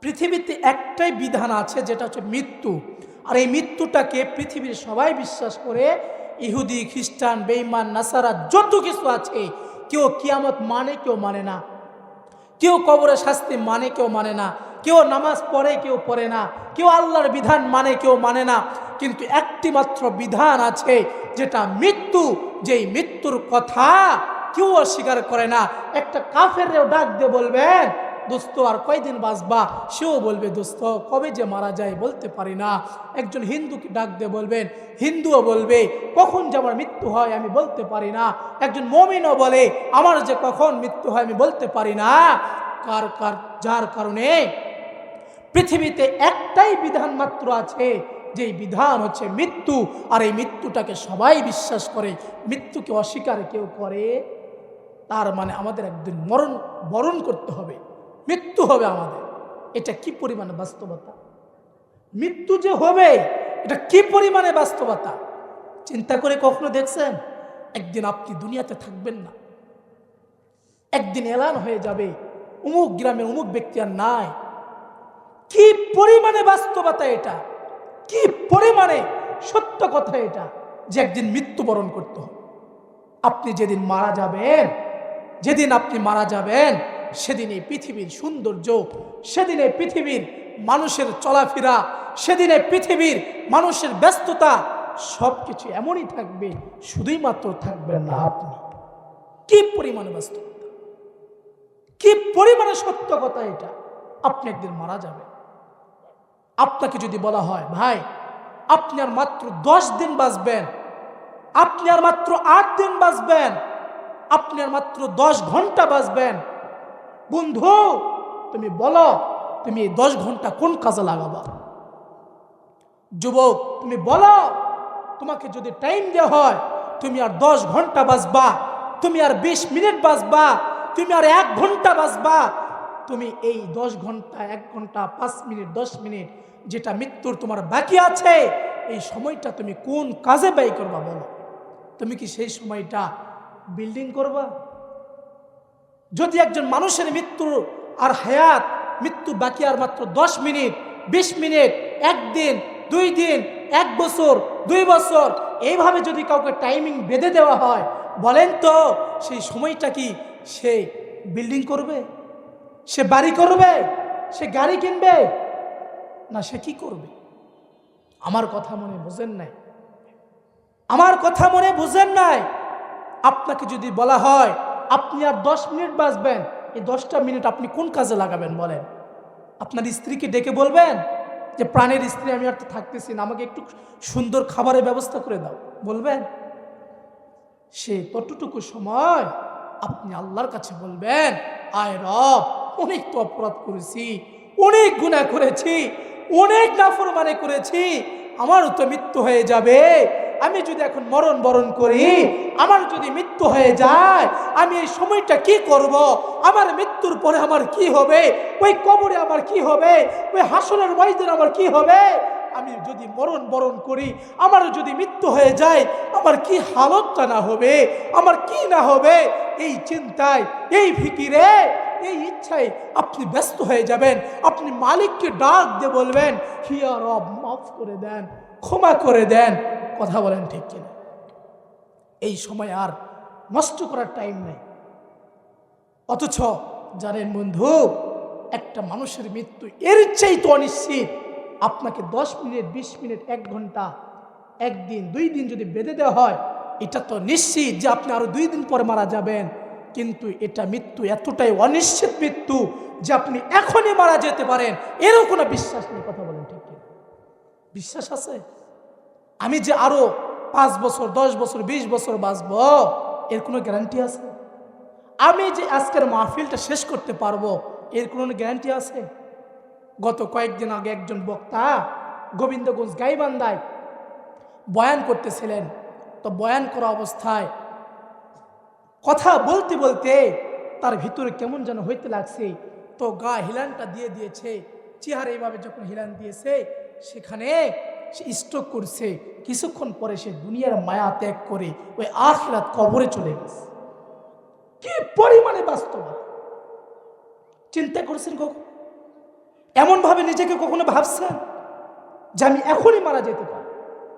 পৃথিবীতে একটাই বিধান আছে, যেটা হচ্ছে মৃত্যু। আর এই মৃত্যুটাকে পৃথিবীর সবাই বিশ্বাস করে। ইহুদি, খ্রিস্টান, বেঈমান, নাসারা যত কিছু আছে, কেউ কিয়ামত মানে, কেউ মানে না। কেউ কবরের শাস্তি মানে, কেউ মানে না। কেউ নামাজ পড়ে, কেউ পড়ে না। কেউ আল্লাহর বিধান মানে, কেউ মানে না। কিন্তু একটি মাত্র বিধান আছে, যেটা মৃত্যু। যেই মৃত্যুর কথা কেউ অস্বীকার করে না। একটা কাফেরও ডাক দিয়ে বলবেন, দোস্ত আর কয়দিন বাঁচবা? সেও বলবে, দোস্ত কবে যে মারা যায় বলতে পারি না। একজন হিন্দুকে ডাক দিয়ে বলবেন, হিন্দুও বলবে, কখন যে আমার মৃত্যু হয় আমি বলতে পারি না। একজন মুমিনও বলে, আমার যে কখন মৃত্যু হয় আমি বলতে পারি না। যার কারণে পৃথিবীতে একটাই বিধান মাত্র আছে, যেই বিধান হচ্ছে মৃত্যু। আর এই মৃত্যুটাকে সবাই বিশ্বাস করে। মৃত্যুকে অস্বীকার কেউ করে, তার মানে আমাদের একদিন বরণ করতে হবে, মৃত্যু হবে আমাদের। এটা কি পরিমাণে বাস্তবতা! মৃত্যু যে হবে, এটা কি পরিমাণে বাস্তবতা! চিন্তা করে কখনো দেখছেন? একদিন আপনি দুনিয়াতে থাকবেন না, একদিন এলান হয়ে যাবে অমুক গ্রামে অমুক ব্যক্তি আর নাই। কি পরিমাণে বাস্তবতা এটা! কি পরিমাণে সত্য কথা এটা, যে একদিন মৃত্যুবরণ করতে হবে। আপনি যেদিন মারা যাবেন, যেদিন আপনি মারা যাবেন, সেদিন এই পৃথিবীর সৌন্দর্য, সেদিন এই পৃথিবীর মানুষের চলাফেরা, সেদিন এই পৃথিবীর মানুষের ব্যস্ততা, সব কিছু এমনই থাকবে, শুধুই মাত্র থাকবেন না আপনি। কি পরিমাণে বাস্তবতা, কি পরিমাণে সত্য কথা এটা! আপনি একদিন মারা যাবেন। আপনাকে যদি বলা হয়, ভাই আপনি আর মাত্র 10 দিন বাঁচবেন, আপনি আর মাত্র 8 দিন বাঁচবেন, আপনি আর মাত্র 10 ঘন্টা বাঁচবেন, বন্ধু তুমি বলো, তুমি এই 10 ঘন্টা কোন কাজে লাগাবা? যুবক তুমি বলো, তোমাকে যদি টাইম দেওয়া হয়, তুমি আর 10 ঘন্টা বাঁচবা, তুমি আর 20 মিনিট বাঁচবা, তুমি আর 1 ঘন্টা বাঁচবা, তুমি এই 10 ঘন্টা, 1 ঘন্টা, 5 মিনিট, 10 মিনিট যেটা মৃত্যুর তোমার বাকি আছে, এই সময়টা তুমি কোন কাজে ব্যয় করবা বলো? তুমি কি সেই সময়টা বিল্ডিং করবা? যদি একজন মানুষের মৃত্যু আর হায়াত, মৃত্যু বাকি আর মাত্র 10 মিনিট, 20 মিনিট, 1 দিন, 2 দিন, 1 বছর, 2 বছর, এইভাবে যদি কাউকে টাইমিং বেঁধে দেওয়া হয়, বলেন তো সেই সময়টা কি সে বিল্ডিং করবে? সে বাড়ি করবে? সে গাড়ি কিনবে? না সে কি করবে? আমার কথা মনে বুঝেন নাই? আমার কথা মনে বুঝেন নাই? আপনাকে যদি বলা হয় আপনি আর 10 মিনিট বাঁচবেন, এই 10টা মিনিট আপনি কোন কাজে লাগাবেন বলেন? আপনার স্ত্রীকে ডেকে বলবেন যে প্রাণের স্ত্রী আমি আর তো থাকতেছি না, আমাকে একটু সুন্দর খাবারের ব্যবস্থা করে দাও, বলবেন? সে ততটুকু সময় আপনি আল্লাহর কাছে বলবেন, আয় রব, অনেক তো অপরাধ করেছি, অনেক গুনাহ করেছি, অনেক নাফরমানি করেছি, আমারও তো মৃত্যু হয়ে যাবে। আমি যদি এখন মরণ বরণ করি, আমার যদি মৃত্যু হয়ে যায়, আমি এই সময়টা কি করব? আমার মৃত্যুর পরে আমার কি হবে? ওই কবরে আমার কি হবে? ওই হাসরের ময়দানে আমার কি হবে? আমি যদি মরণ বরণ করি, আমারও যদি মৃত্যু হয়ে যায়, আমার কি হালতটা না হবে, আমার কি না হবে? এই চিন্তায়, এই ফিকিরে, এই ইচ্ছায় আপনি ব্যস্ত হয়ে যাবেন। আপনি মালিককে ডাক দিয়ে বলবেন, হিয়া রব, মাফ করে দেন, ক্ষমা করে দেন। কথা বলেন ঠিক কিনা? এই সময় আর নষ্ট করার টাইম নেই। অথচ জানেন বন্ধু, একটা মানুষের মৃত্যু এর চাইতে অনিশ্চিত। আপনাকে 10 মিনিট, 20 মিনিট, 1 ঘন্টা, 1 দিন, 2 দিন যদি বেঁধে দেওয়া হয়, এটা তো নিশ্চিত যে আপনি আরো 2 দিন পরে মারা যাবেন। কিন্তু এটা মৃত্যু এতটাই অনিশ্চিত মৃত্যু যে আপনি এখনই মারা যেতে পারেন, এরও কোনো বিশ্বাস নেই। কথা বলেন ঠিক কিনা? বিশ্বাস আছে আমি যে আরো 5 বছর, 10 বছর, 20 বছর বাঁচব, এর কোনো গ্যারান্টি আছে? আমি যে আজকের মাহফিলটা শেষ করতে পারবো, এর কোনো গ্যারান্টি আছে? গত কয়েকদিন আগে একজন বক্তা গোবিন্দগঞ্জ গাইবান্ধায় বয়ান করতেছিলেন। তো বয়ান করা অবস্থায় কথা বলতে বলতে তার ভিতরে কেমন যেন হইতে লাগছে, তো গা হিলানটা দিয়ে দিয়েছে। চেহারা এইভাবে যখন হিলান দিয়েছে, সেখানে সে স্ট্রোক করছে। কিছুক্ষণ পরে সে দুনিয়ার মায়া ত্যাগ করে ওই আখিরাত কবরে চলে গেছে। কি পরিমাণে বাস্তবতা! চিন্তা করছেন কখন? এমন এমনভাবে নিজেকে কখনো ভাবছেন যে আমি এখনই মারা যেতে পারি?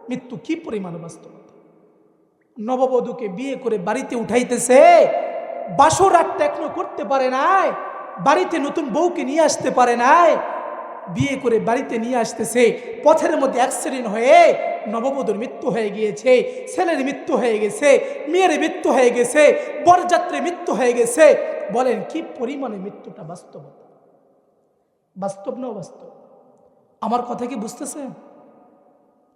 মৃত্যু কি পরিমাণ বাস্তবতা। নববধূকে বিয়ে করে বাড়িতে উঠাইতেছে, বাসর রাতটা এখনো করতে পারে নাই, বাড়িতে নতুন বউকে নিয়ে আসতে পারে নাই, বিয়ে করে বাড়িতে নিয়ে আসতেছে, পথের মধ্যে অ্যাক্সিডেন্ট হয়ে নববধূর মৃত্যু হয়ে গিয়েছে, ছেলের মৃত্যু হয়ে গেছে, মেয়ের মৃত্যু হয়ে গেছে, বরযাত্রীর মৃত্যু হয়ে গেছে। বলেন কি পরিমাণে মৃত্যুটা বাস্তবতা? বাস্তব না বাস্তব? আমার কথা কি বুঝতেছেন?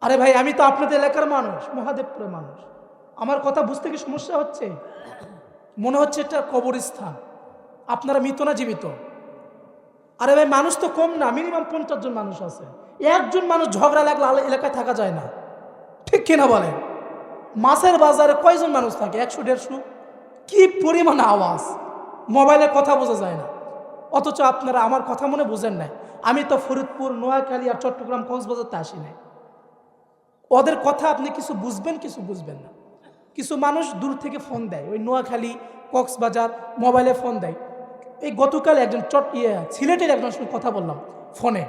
আরে ভাই, আমি তো আপনাদের এলাকার মানুষ, মহাদেবপুরের মানুষ, আমার কথা বুঝতে কি সমস্যা হচ্ছে? মনে হচ্ছে এটা কবরস্থান, আপনারা মৃত না জীবিত? আরে ভাই, মানুষ তো কম না, মিনিমাম 50 জন মানুষ আছে। একজন মানুষ ঝগড়া লাগলে এলাকায় থাকা যায় না, ঠিক কিনা বলেন? মাছের বাজারে কয়জন মানুষ থাকে? 100-150। কি পরিমাণ আওয়াজ, মোবাইলে কথা বোঝা যায় না। অথচ আপনারা আমার কথা মনে বুঝেন নাই। আমি তো ফরিদপুর, নোয়াখালী আর চট্টগ্রাম, কক্সবাজারতে আসি নাই। ওদের কথা আপনি কিছু বুঝবেন, কিছু বুঝবেন না। কিছু মানুষ দূর থেকে ফোন দেয়, ওই নোয়াখালী, কক্সবাজার, মোবাইলে ফোন দেয়। এই গতকাল একজন সিলেটের একজন সঙ্গে কথা বললাম ফোনে,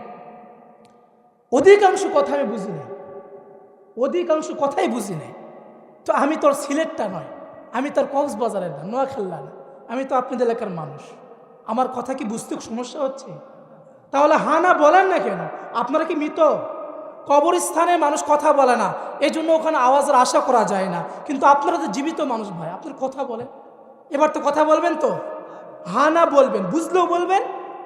অধিকাংশ কথা আমি বুঝি নাই, অধিকাংশ কথাই বুঝি নাই। তো আমি তোর সিলেটটা নয়, আমি তোর কক্সবাজারের না, নোয়াখালীর না, আমি তো আপনাদের এলাকার মানুষ। আমার কথা কি বুঝতে সমস্যা হচ্ছে? তাহলে হ্যাঁ না বলেন না কেন? আপনারা কি মৃত? কবরস্থানে মানুষ কথা বলে না, এই জন্য ওখানে আওয়াজের আশা করা যায় না। কিন্তু আপনারা তো জীবিত মানুষ ভাই, আপনার কথা বলেন। এবার তো কথা বলবেন তো? হ্যাঁ না বলবেন, বুঝলেও বলবেন,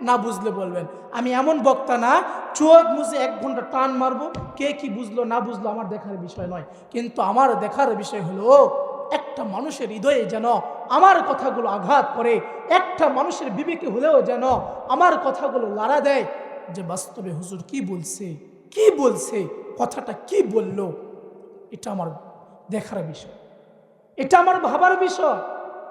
না বুঝলে বলবেন। আমি এমন বক্তা না, চোখ মুছে 1 ঘন্টা টান মারবো, কে কি বুঝলো না বুঝলো আমার দেখার বিষয় নয়। কিন্তু আমার দেখার বিষয় হলো একটা মানুষের হৃদয়ে যেন আমার কথাগুলো আঘাত করে, একটা মানুষের বিবেকে হলেও যেন আমার কথাগুলো লাড়া দেয়, যে বাস্তবে হুজুর কি বলছে, কি বলছে, কথাটা কি বলল। এটা আমার দেখার বিষয়, এটা আমার ভাবার বিষয়।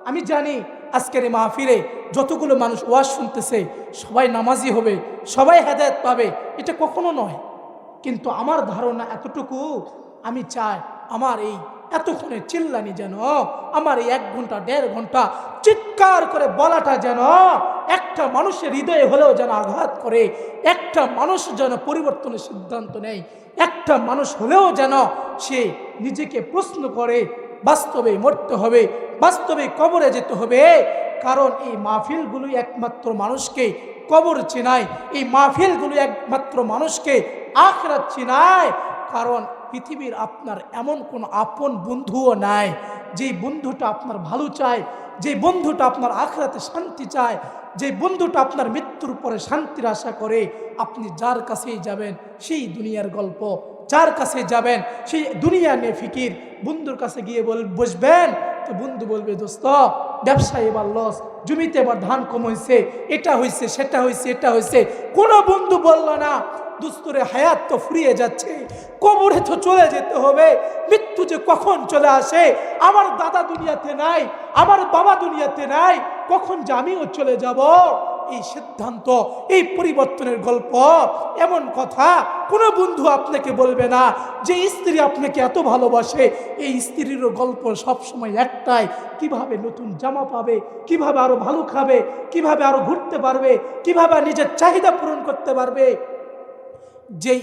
আমি জানি আজকের এই মাহফিলে যতগুলো মানুষ ওয়াজ শুনতেছে সবাই নামাজি হবে, সবাই হেদায়েত পাবে, এটা কখনো নয়। কিন্তু আমার ধারণা এতটুকু, আমি চাই আমার এই এতক্ষণে চিল্লানি যেন, আমার এই 1 ঘন্টা 1.5 ঘন্টা চিৎকার করে বলাটা যেন একটা মানুষের হৃদয়ে হলেও যেন আঘাত করে, একটা মানুষ যেন পরিবর্তনের সিদ্ধান্ত নেয়, একটা মানুষ হলেও যেন সে নিজেকে প্রশ্ন করে বাস্তবে মরতে হবে, বাস্তবে কবরে যেতে হবে। কারণ এই মাহফিলগুলো একমাত্র মানুষকে কবর চেনায়, এই মাহফিলগুলো একমাত্র মানুষকে আখিরাত চেনায়। কারণ পৃথিবীর আপনার এমন কোনো আপন বন্ধুও নাই যে বন্ধুটা আপনার ভালো চায়, যে বন্ধুটা আপনার আখিরাতে শান্তি চায়, যে বন্ধুটা আপনার মৃত্যুর পরে শান্তির আশা করে। আপনি যার কাছেই যাবেন সেই দুনিয়ার গল্প, যার কাছে যাবেন সেই দুনিয়া নিয়ে ফিকির। বন্ধুর কাছে গিয়ে বসবেন তো বন্ধু বলবে, দোস্ত ব্যবসায় এবার লস, জমিতে এবার ধান কম হয়েছে, এটা হয়েছে, সেটা হয়েছে, এটা হয়েছে। কোনো বন্ধু বলল না দোস্তরে হায়াত তো ফুরিয়ে যাচ্ছে, কবরে তো চলে যেতে হবে, মৃত্যু যে কখন চলে আসে, আমার দাদা দুনিয়াতে নাই, আমার বাবা দুনিয়াতে নাই, কখন যে আমিও চলে যাব। এই সিদ্ধান্ত, এই পরিবর্তনের গল্প, এমন কথা কোনো বন্ধু আপনাকে বলবে না। যে স্ত্রী আপনাকে এত ভালোবাসে, এই স্ত্রীরও গল্প সবসময় একটাই, কিভাবে নতুন জামা পাবে, কিভাবে আরো ভালো খাবে, কিভাবে আরো ঘুরতে পারবে, কিভাবে নিজের চাহিদা পূরণ করতে পারবে। যেই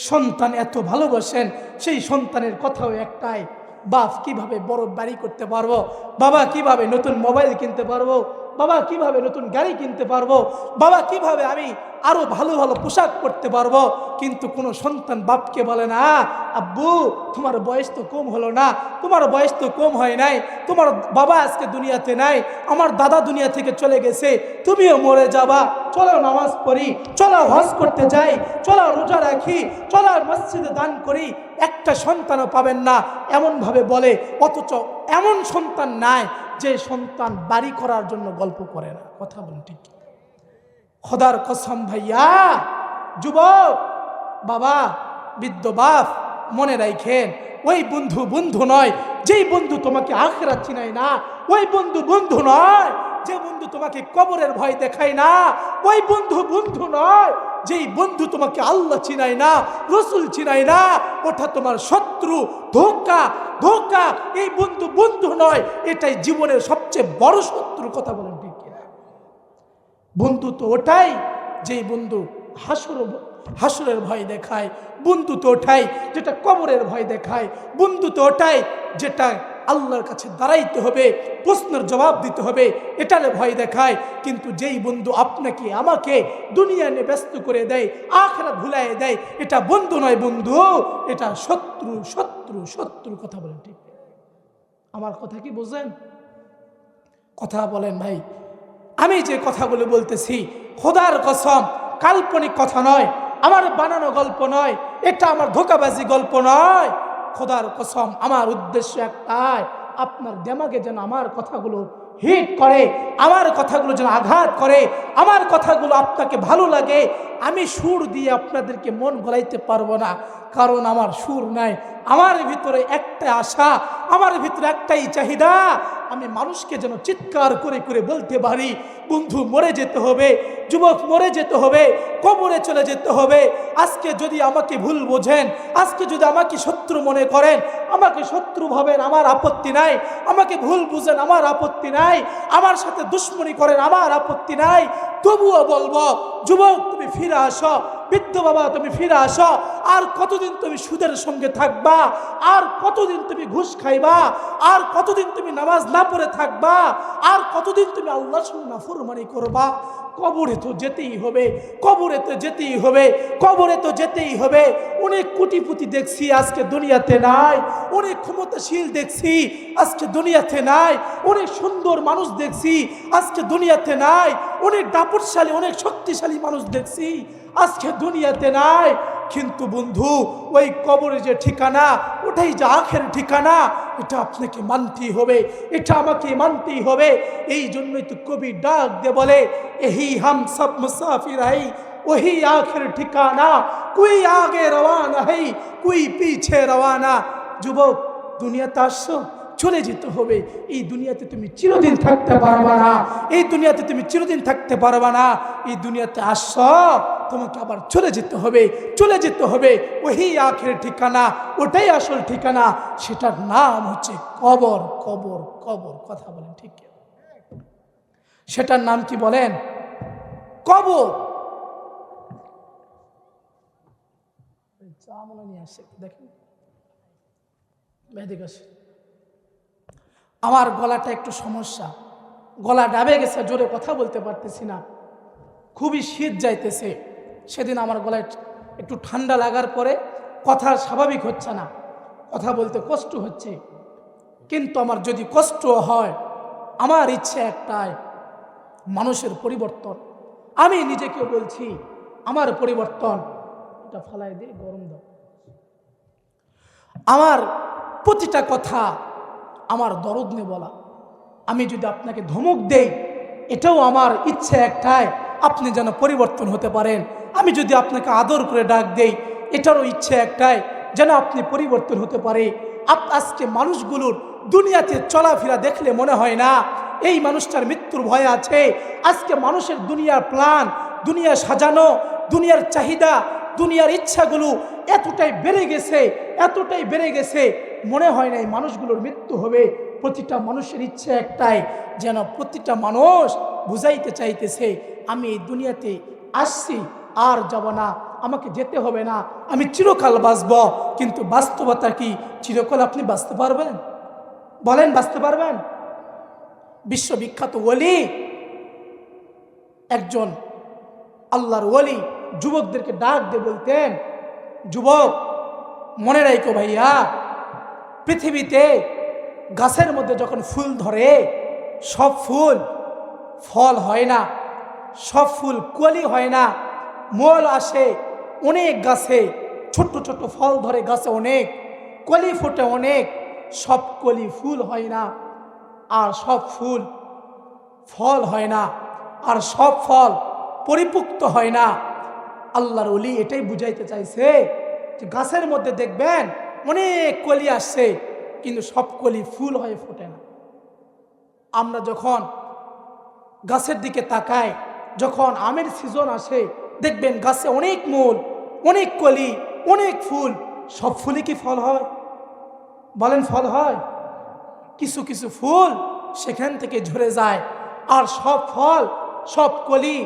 সন্তান এত ভালোবাসেন সেই সন্তানের কথাও একটাই, বাপ কিভাবে বড় বাড়ি করতে পারবো, বাবা কিভাবে নতুন মোবাইল কিনতে পারবো, বাবা কিভাবে নতুন গাড়ি কিনতে পারবো, বাবা কিভাবে আমি আরো ভালো ভালো পোশাক পরতে পারবো। কিন্তু কোনো সন্তান বাপকে বলে না, আব্বু তোমার বয়স তো কম হলো না, তোমার বয়স তো কম হয় নাই, তোমার বাবা আজকে দুনিয়াতে নাই, আমার দাদা দুনিয়া থেকে চলে গেছে, তুমিও মরে যাবা, চলো নামাজ পড়ি, চলো হজ করতে যাই, চলো রোজা রাখি, চলো মসজিদে দান করি। একটা সন্তানও পাবেন না এমনভাবে বলে। অথচ এমন সন্তান নাই যে সন্তান বাড়ি করার জন্য গল্প করে না। কথা বলুন ঠিক? খোদার কসম ভাইয়া, যুবক বাবা, বৃদ্ধ বাপ, মনে রাখেন ওই বন্ধু বন্ধু নয় যেই বন্ধু তোমাকে আখিরাত চিনায় না, ওই বন্ধু বন্ধু নয় যে বন্ধু তোমাকে কবরের ভয় দেখায় না, ওই বন্ধু বন্ধু নয় যেই বন্ধু তোমাকে আল্লাহ চিনায় না, রসুল চিনায় না, ওটা তোমার শত্রু, ধোঁকা ধোঁকা। এই বন্ধু বন্ধু নয়, এটাই জীবনের সবচেয়ে বড় শত্রু। কথা বলেন ঠিক কিনা? বন্ধু তো ওটাই যেই বন্ধু হাসরের ভয় দেখায়, বন্ধু তো ওটাই যেটা কবরের ভয় দেখায়, বন্ধু তো ওটাই যেটা আল্লাহর কাছে দাঁড়াইতে হবে, প্রশ্নের জবাব দিতে হবে, এটারে ভয় দেখায়। কিন্তু যেই বন্ধু আপনাকে আমাকে দুনিয়া নিয়ে ব্যস্ত করে দেয়, আখিরাত ভুলাই দেয়, এটা বন্ধু নয় বন্ধু, এটা শত্রু। শত্রু শত্রু কথা বলেন, ঠিক আমার কথা কি বুঝেন? কথা বলেন ভাই। আমি যে কথাগুলো বলতেছি খোদার কসম কাল্পনিক কথা নয়, আমার বানানো গল্প নয়, এটা আমার ধোঁকাবাজি গল্প নয়। খোদার কসম আমার উদ্দেশ্য একটাই, আপনার দিমাগে যেন আমার কথাগুলো হিট করে, আমার কথাগুলো যেন আঘাত করে, আমার কথাগুলো আপনাকে ভালো লাগে। আমি সুর দিয়ে আপনাদেরকে মন গলাইতে পারবো না, কারণ আমার সুর নাই। আমার ভিতরে একটা আশা, আমার ভিতরে একটাই চাহিদা, আমি মানুষকে যেন চিৎকার করে করে বলতে পারি, বন্ধু মরে যেতে হবে, যুবক মরে যেতে হবে, কবরে চলে যেতে হবে। আজকে যদি আমাকে ভুল বোঝেন, আজকে যদি আমাকে শত্রু মনে করেন, আমাকে শত্রু ভাবেন, আমার আপত্তি নাই। আমাকে ভুল বুঝেন, আমার আপত্তি নাই। আমার সাথে দুশ্মনী করেন, আমার আপত্তি নাই। তবুও বলবো, যুবক তুমি ফিরে আসো, বৃদ্ধ বাবা তুমি ফিরে আসো। আর কতদিন তুমি সুদের সঙ্গে থাকবা? আর কতদিন তুমি ঘুষ খাইবা? আর কতদিন তুমি নামাজ না পড়ে থাকবা? আর কতদিন তুমি আল্লাহর সঙ্গে নাফরমানি করবা? কবরে তো যেতেই হবে, কবরে তো যেতেই হবে, কবরে তো যেতেই হবে। অনেক কোটিপতি দেখছি আজকে দুনিয়াতে নাই, অনেক ক্ষমতাশীল দেখছি আজকে দুনিয়াতে নাই, অনেক সুন্দর মানুষ দেখছি আজকে দুনিয়াতে নাই, অনেক দাপটশালী অনেক শক্তিশালী মানুষ দেখছি আজকে দুনিয়াতে নাই। কিন্তু বন্ধু ওই কবরে যে ঠিকানা, ওটাই যে আখের ঠিকানা, এটা আপনাকে মানতেই হবে, এটা আমাকে মানতেই হবে। এই জন্যই তো কবি ডাক দে বলে, এহি হাম সব মুসাফির হাই ওহি আখের ঠিকানা, কুই আগে রওয়ানা হাই কুই পিছে রওয়ানা। যুবক দুনিয়াতে আসছো, চলে যেতে হবে। এই দুনিয়াতে তুমি চিরদিন থাকতে পারবা না, এই দুনিয়াতে তুমি চিরদিন থাকতে পারবা না। এই দুনিয়াতে আসছো, তোমাকে আবার চলে যেতে হবে, চলে যেতে হবে। ওই আখের ঠিকানা, ওটাই আসল ঠিকানা, সেটার নাম হচ্ছে কবর। কবর কবর কথা বলেন, ঠিক? সেটার নাম কি বলেন? কবর। দেখেন আমার গলাটা একটু সমস্যা, গলা ডাবে গেছে, জোরে কথা বলতে পারতেছি না, খুবই শীত যাইতেছে। সেদিন আমার গলায় একটু ঠান্ডা লাগার পরে কথা স্বাভাবিক হচ্ছে না, কথা বলতে কষ্ট হচ্ছে। কিন্তু আমার যদি কষ্ট হয়, আমার ইচ্ছে একটাই, মানুষের পরিবর্তন। আমি নিজেকে বলছি আমার পরিবর্তন। এটা ফালাই দিয়ে গরম দাও। আমার প্রতিটা কথা আমার দরদ নিয়ে বলা। আমি যদি আপনাকে ধমক দেই, এটাও আমার ইচ্ছে একটাই, আপনি যেন পরিবর্তন হতে পারেন। আমি যদি আপনাকে আদর করে ডাক দেই, এটারও ইচ্ছে একটাই, যেন আপনি পরিবর্তন হতে পারে। আজকে মানুষগুলোর দুনিয়াতে চলাফেরা দেখলে মনে হয় না এই মানুষটার মৃত্যুর ভয় আছে। আজকে মানুষের দুনিয়ার প্ল্যান, দুনিয়া সাজানো, দুনিয়ার চাহিদা, দুনিয়ার ইচ্ছাগুলো এতটাই বেড়ে গেছে, এতটাই বেড়ে গেছে, মনে হয় না এই মানুষগুলোর মৃত্যু হবে। প্রতিটা মানুষের ইচ্ছে একটাই, যেন প্রতিটা মানুষ বুঝাইতে চাইতেছে আমি এই দুনিয়াতে আসছি, আর যাব না, আমাকে যেতে হবে না, আমি চিরকাল বাঁচব। কিন্তু বাস্তবতা কি চিরকাল আপনি বাঁচতে পারবেন? বলেন, বাঁচতে পারবেন? বিশ্ববিখ্যাত ওলি, একজন আল্লাহর ওলি যুবকদেরকে ডাক দিয়ে বলতেন, যুবক মনে রাখো ভাইয়া, পৃথিবীতে গাছের মধ্যে যখন ফুল ধরে, সব ফুল ফল হয় না, সব ফুল কলি হয় না, মোল আসে অনেক গাছে, ছোট্ট ছোট্ট ফল ধরে গাছে অনেক, কলি ফোটে অনেক, সব কলি ফুল হয় না, আর সব ফুল ফল হয় না, আর সব ফল পরিপুক্ত হয় না। আল্লাহর ওলি এটাই বুঝাইতে চাইছে যে গাছের মধ্যে দেখবেন অনেক কলি আসছে, কিন্তু সব কলি ফুল হয়ে ফোটে না। আমরা যখন গাছের দিকে তাকাই, যখন আমের সিজন আসে, দেখবেন গাছে অনেক মূল, অনেক কলি, অনেক ফুল, সব ফুলে কি ফল হয়? বলেন, ফল হয়? কিছু কিছু ফুল সেখান থেকে ঝরে যায়, আর সব ফল, সব কলি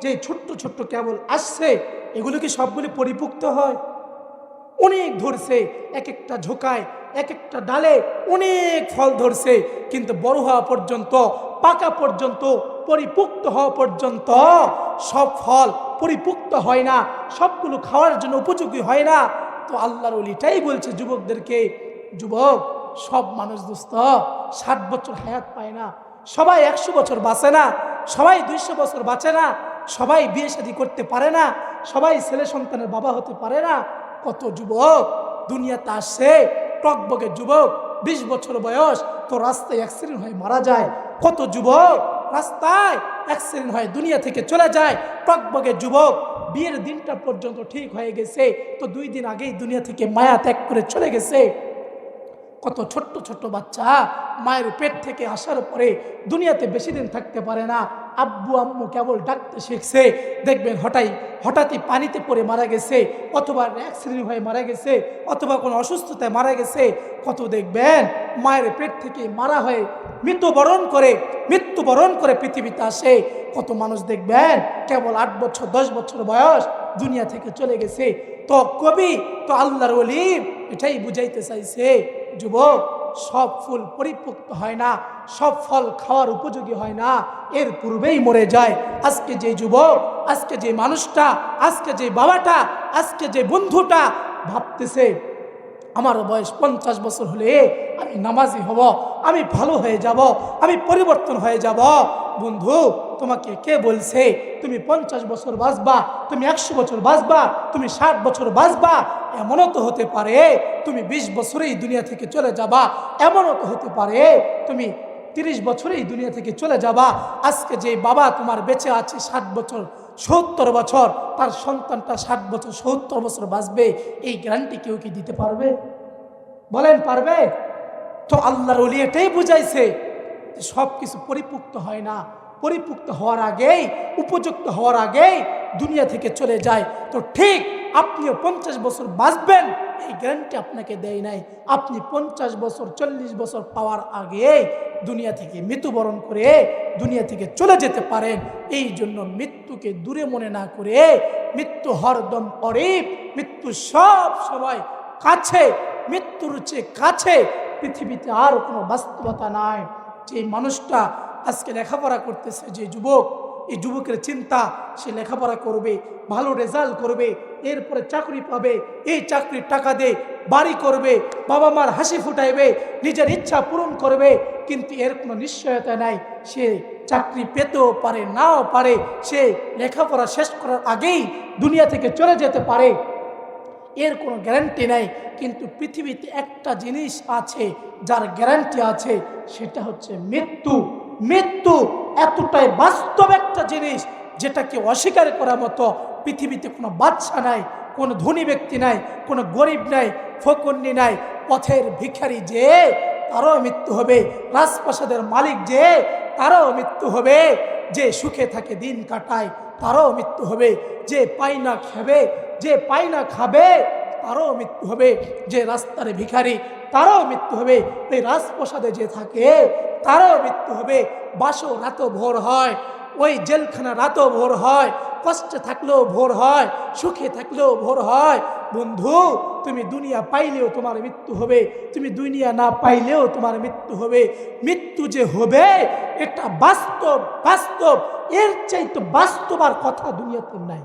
যে ছোট্ট ছোট্ট কেবল আসছে, এগুলো কি সবগুলি পরিপুক্ত হয়? অনেক ধরছে, এক একটা ঝোকায় এক একটা ডালে অনেক ফল ধরছে, কিন্তু বড় হওয়া পর্যন্ত, পাকা পর্যন্ত, পরিপুক্ত হওয়া পর্যন্ত সব ফল পরিপুক্ত হয় না, সবগুলো খাওয়ার জন্য উপযোগী হয় না। তো আল্লাহর ওলিটাই বলছে যুবকদেরকে, যুবক, সব মানুষ দোস্ত 60 বছর হায়াত পায় না, সবাই 100 বছর বাঁচে না, সবাই 200 বছর বাঁচে না, সবাই বিয়ে শাদী করতে পারে না, সবাই ছেলে সন্তানের বাবা হতে পারে না। কত যুবক দুনিয়াতে আসছে, টকবকে যুবক 20 বছর বয়স, তো রাস্তায় অ্যাক্সিডেন্ট হয়ে মারা যায়। কত যুবক রাস্তায় অ্যাক্সিডেন্ট হয়ে দুনিয়া থেকে চলে যায়। টকবকে যুবক বিয়ের দিনটা পর্যন্ত ঠিক হয়ে গেছে, তো 2 দিন আগেই দুনিয়া থেকে মায়া ত্যাগ করে চলে গেছে। কত ছোট্ট ছোট্ট বাচ্চা মায়ের পেট থেকে আসার পরে দুনিয়াতে বেশি দিন থাকতে পারে না, আব্বু আম্মু কেবল ডাকতে শিখছে, দেখবেন হঠাৎই পানিতে পড়ে মারা গেছে, অথবা অ্যাক্সিডেন্ট হয়ে মারা গেছে, অথবা কোনো অসুস্থতায় মারা গেছে। কত দেখবেন মায়ের পেট থেকে মারা হয়ে মৃত্যুবরণ করে পৃথিবীতে আসে। কত মানুষ দেখবেন কেবল 8 বছর 10 বছর বয়স দুনিয়া থেকে চলে গেছে। তো কবি, তো আল্লাহর ওলি এটাই বুঝাইতে চাইছে, যুবক, সব ফুল পরিপুক্ত হয় না, সব ফল খাওয়ার উপযোগী হয় না, এর পূর্বেই মরে যায়। আজকে যে যুবক, আজকে যে মানুষটা, আজকে যে বাবাটা, আজকে যে বন্ধুটা ভাবতেছে আমার বয়স 50 বছর হলে আমি নামাজি হব, আমি ভালো হয়ে যাব, আমি পরিবর্তন হয়ে যাব। বন্ধু, তোমাকে কে বলছে তুমি 50 বছর বাঁচবা, তুমি 100 বছর বাঁচবা, তুমি 60 বছর বাঁচবা? এমনও তো হতে পারে তুমি 20 বছরেই দুনিয়া থেকে চলে যাবা, এমনও তো হতে পারে তুমি 30 বছরেই দুনিয়া থেকে চলে যাবা। আজকে যে বাবা তোমার বেঁচে আছে 60 বছর 70 বছর, তার সন্তানটা 60 বছর 70 বছর বাঁচবে, এই গ্যারান্টি কেউ কি দিতে পারবে? বলেন, পারবে? তো আল্লাহর ওলি এটাই বুঝাইছে যে সব কিছু পরিপুক্ত হয় না, পরিপুক্ত হওয়ার আগেই, উপযুক্ত হওয়ার আগেই দুনিয়া থেকে চলে যায়। তো ঠিক আপনিও 50 বছর বাঁচবেন এই গ্যারান্টি আপনাকে দেয় নাই। আপনি 50 বছর 40 বছর পাওয়ার আগে দুনিয়া থেকে মৃত্যুবরণ করে দুনিয়া থেকে চলে যেতে পারেন। এই জন্য মৃত্যুকে দূরে মনে না করে, মৃত্যু হরদম করিব, মৃত্যু সব সময় কাছে, মৃত্যুর চেয়ে কাছে পৃথিবীতে আর কোনো বাস্তবতা নাই। যে মানুষটা আজকে লেখাপড়া করতেছে, যে যুবক, এই যুবকের চিন্তা সে লেখাপড়া করবে, ভালো রেজাল্ট করবে, এরপরে চাকরি পাবে, এই চাকরির টাকা দিয়ে বাড়ি করবে, বাবা মার হাসি ফুটাইবে, নিজের ইচ্ছা পূরণ করবে, কিন্তু এর কোনো নিশ্চয়তা নাই সে চাকরি পেতেও পারে, নাও পারে, সে লেখাপড়া শেষ করার আগেই দুনিয়া থেকে চলে যেতে পারে, এর কোনো গ্যারান্টি নাই। কিন্তু পৃথিবীতে একটা জিনিস আছে যার গ্যারান্টি আছে, সেটা হচ্ছে মৃত্যু। মৃত্যু এতটাই বাস্তব একটা জিনিস যেটাকে অস্বীকার করার মতো পৃথিবীতে কোনো বাদশা নাই, কোনো ধনী ব্যক্তি নাই, কোনো গরিব নাই, ফকন্নি নাই। পথের ভিখারি যে, তারও মৃত্যু হবে। রাজপ্রাসাদের মালিক যে, তারও মৃত্যু হবে। যে সুখে থাকে দিন কাটায়, তারও মৃত্যু হবে। যে পায় না খাবে, যে পায় না খাবে, তারও মৃত্যু হবে। যে রাস্তার ভিখারি, তারও মৃত্যু হবে। এই রাজপ্রাসাদে যে থাকে, তারও মৃত্যু হবে। বাসও রাতও ভোর হয়, ওই জেলখানা রাতও ভোর হয়, কষ্টে থাকলেও ভোর হয়, সুখে থাকলেও ভোর হয়। বন্ধু, তুমি দুনিয়া পাইলেও তোমার মৃত্যু হবে, তুমি দুনিয়া না পাইলেও তোমার মৃত্যু হবে। মৃত্যু যে হবে এটা বাস্তব, বাস্তব, এর চাইতে বাস্তব আর কথা দুনিয়াতে নাই।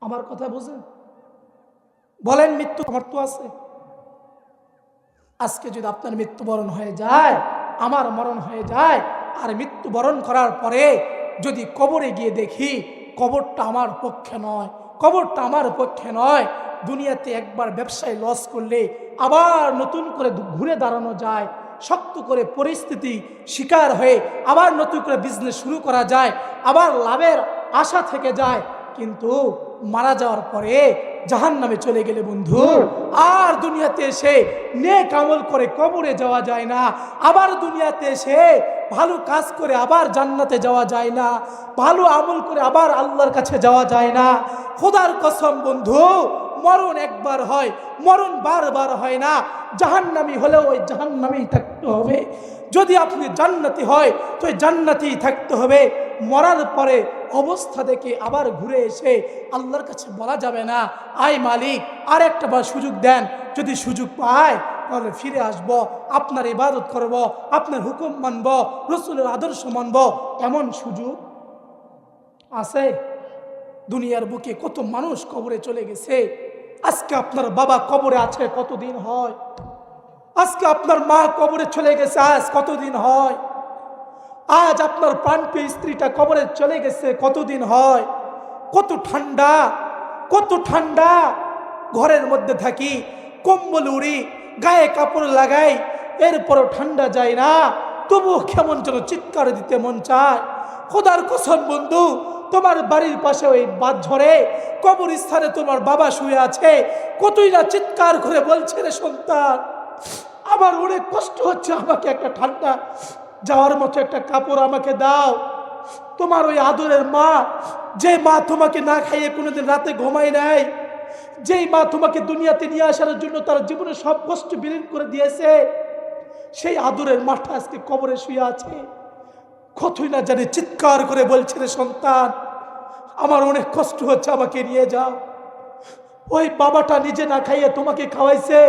আমার কথা বুঝেন? বলেন, মৃত্যু আমার তো আছে। আজকে যদি আপনার মৃত্যুবরণ হয়ে যায়, আমার মরণ হয়ে যায়, আর মৃত্যুবরণ করার পরে যদি কবরে গিয়ে দেখি কবরটা আমার পক্ষে নয়, কবরটা আমার পক্ষে নয়। দুনিয়াতে একবার ব্যবসায় লস করলে আবার নতুন করে ঘুরে দাঁড়ানো যায়, শক্ত করে পরিস্থিতি শিকার হয়ে আবার নতুন করে বিজনেস শুরু করা যায়, আবার লাভের আশা থেকে যায়। কিন্তু মারা যাওয়ার পরে জাহান্নামে চলে গেলে বন্ধু, আর দুনিয়াতে এসে নেক আমল করে কবরে যাওয়া যায় না। আবার দুনিয়াতে এসে ভালো কাজ করে আবার জান্নাতে যাওয়া যায় না, ভালো আমল করে আবার আল্লাহর কাছে যাওয়া যায় না। খোদার কসম বন্ধু, মরণ একবার হয়, মরণ বারবার হয় না। জাহান্নামী হলেও ওই জাহান্নামেই থাকতে হবে। যদি আপনি জান্নাতি হয় তো জান্নাতেই থাকতে হবে। মরার পরে অবস্থা দেখে আবার ঘুরে এসে আল্লাহর কাছে বলা যাবে না, আয় মালিক আর একটা বার সুযোগ দেন, যদি সুযোগ পায় তাহলে ফিরে আসব, আপনার ইবাদত করব, আপনার হুকুম মানব, রাসূলের আদর্শ মানব। এমন সুযোগ আছে? দুনিয়ার বুকে কত মানুষ কবরে চলে গেছে। আজকে আপনার বাবা কবরে আছে কতদিন হয়? আজকে আপনার মা কবরে চলে গেছে আজ কতদিন হয়? আজ আপনার প্রাণপ্রিয় স্ত্রীটা কবরে চলে গেছে কতদিন হয়? কত ঠান্ডা, কত ঠান্ডা। ঘরের মধ্যে থাকি, কম্বল উড়ি, গায়ে কাপড় লাগাই, এরপরও ঠান্ডা যায় না, তবুও কেমন যেন চিৎকার দিতে মন চায়। খোদার কসম বন্ধু, তোমার বাড়ির পাশে ওই বাদ ঝরে কবরস্থানে তোমার বাবা শুয়ে আছে, কতই না চিৎকার করে বলছে, রে সন্তান আমার অনেক কষ্ট হচ্ছে, আমাকে একটা ঠান্ডা যাওয়ার মতো একটা কাপড় আমাকে দাও। তোমার ওই আদরের মা, যে মা তোমাকে না খাইয়ে কোনোদিন রাতে ঘুমায় নাই, যেই মা তোমাকে দুনিয়াতে নিয়ে আসার জন্য তার জীবনে সব কষ্ট বিলীন করে দিয়েছে, সেই আদরের মাটা আজকে কবরে শুয়ে আছে, কতই না জানে চিৎকার করে বলছে, রে সন্তান আমার অনেক কষ্ট হচ্ছে, আমাকে নিয়ে যাও। ওই বাবাটা নিজে না খাইয়ে তোমাকে খাওয়াইছে,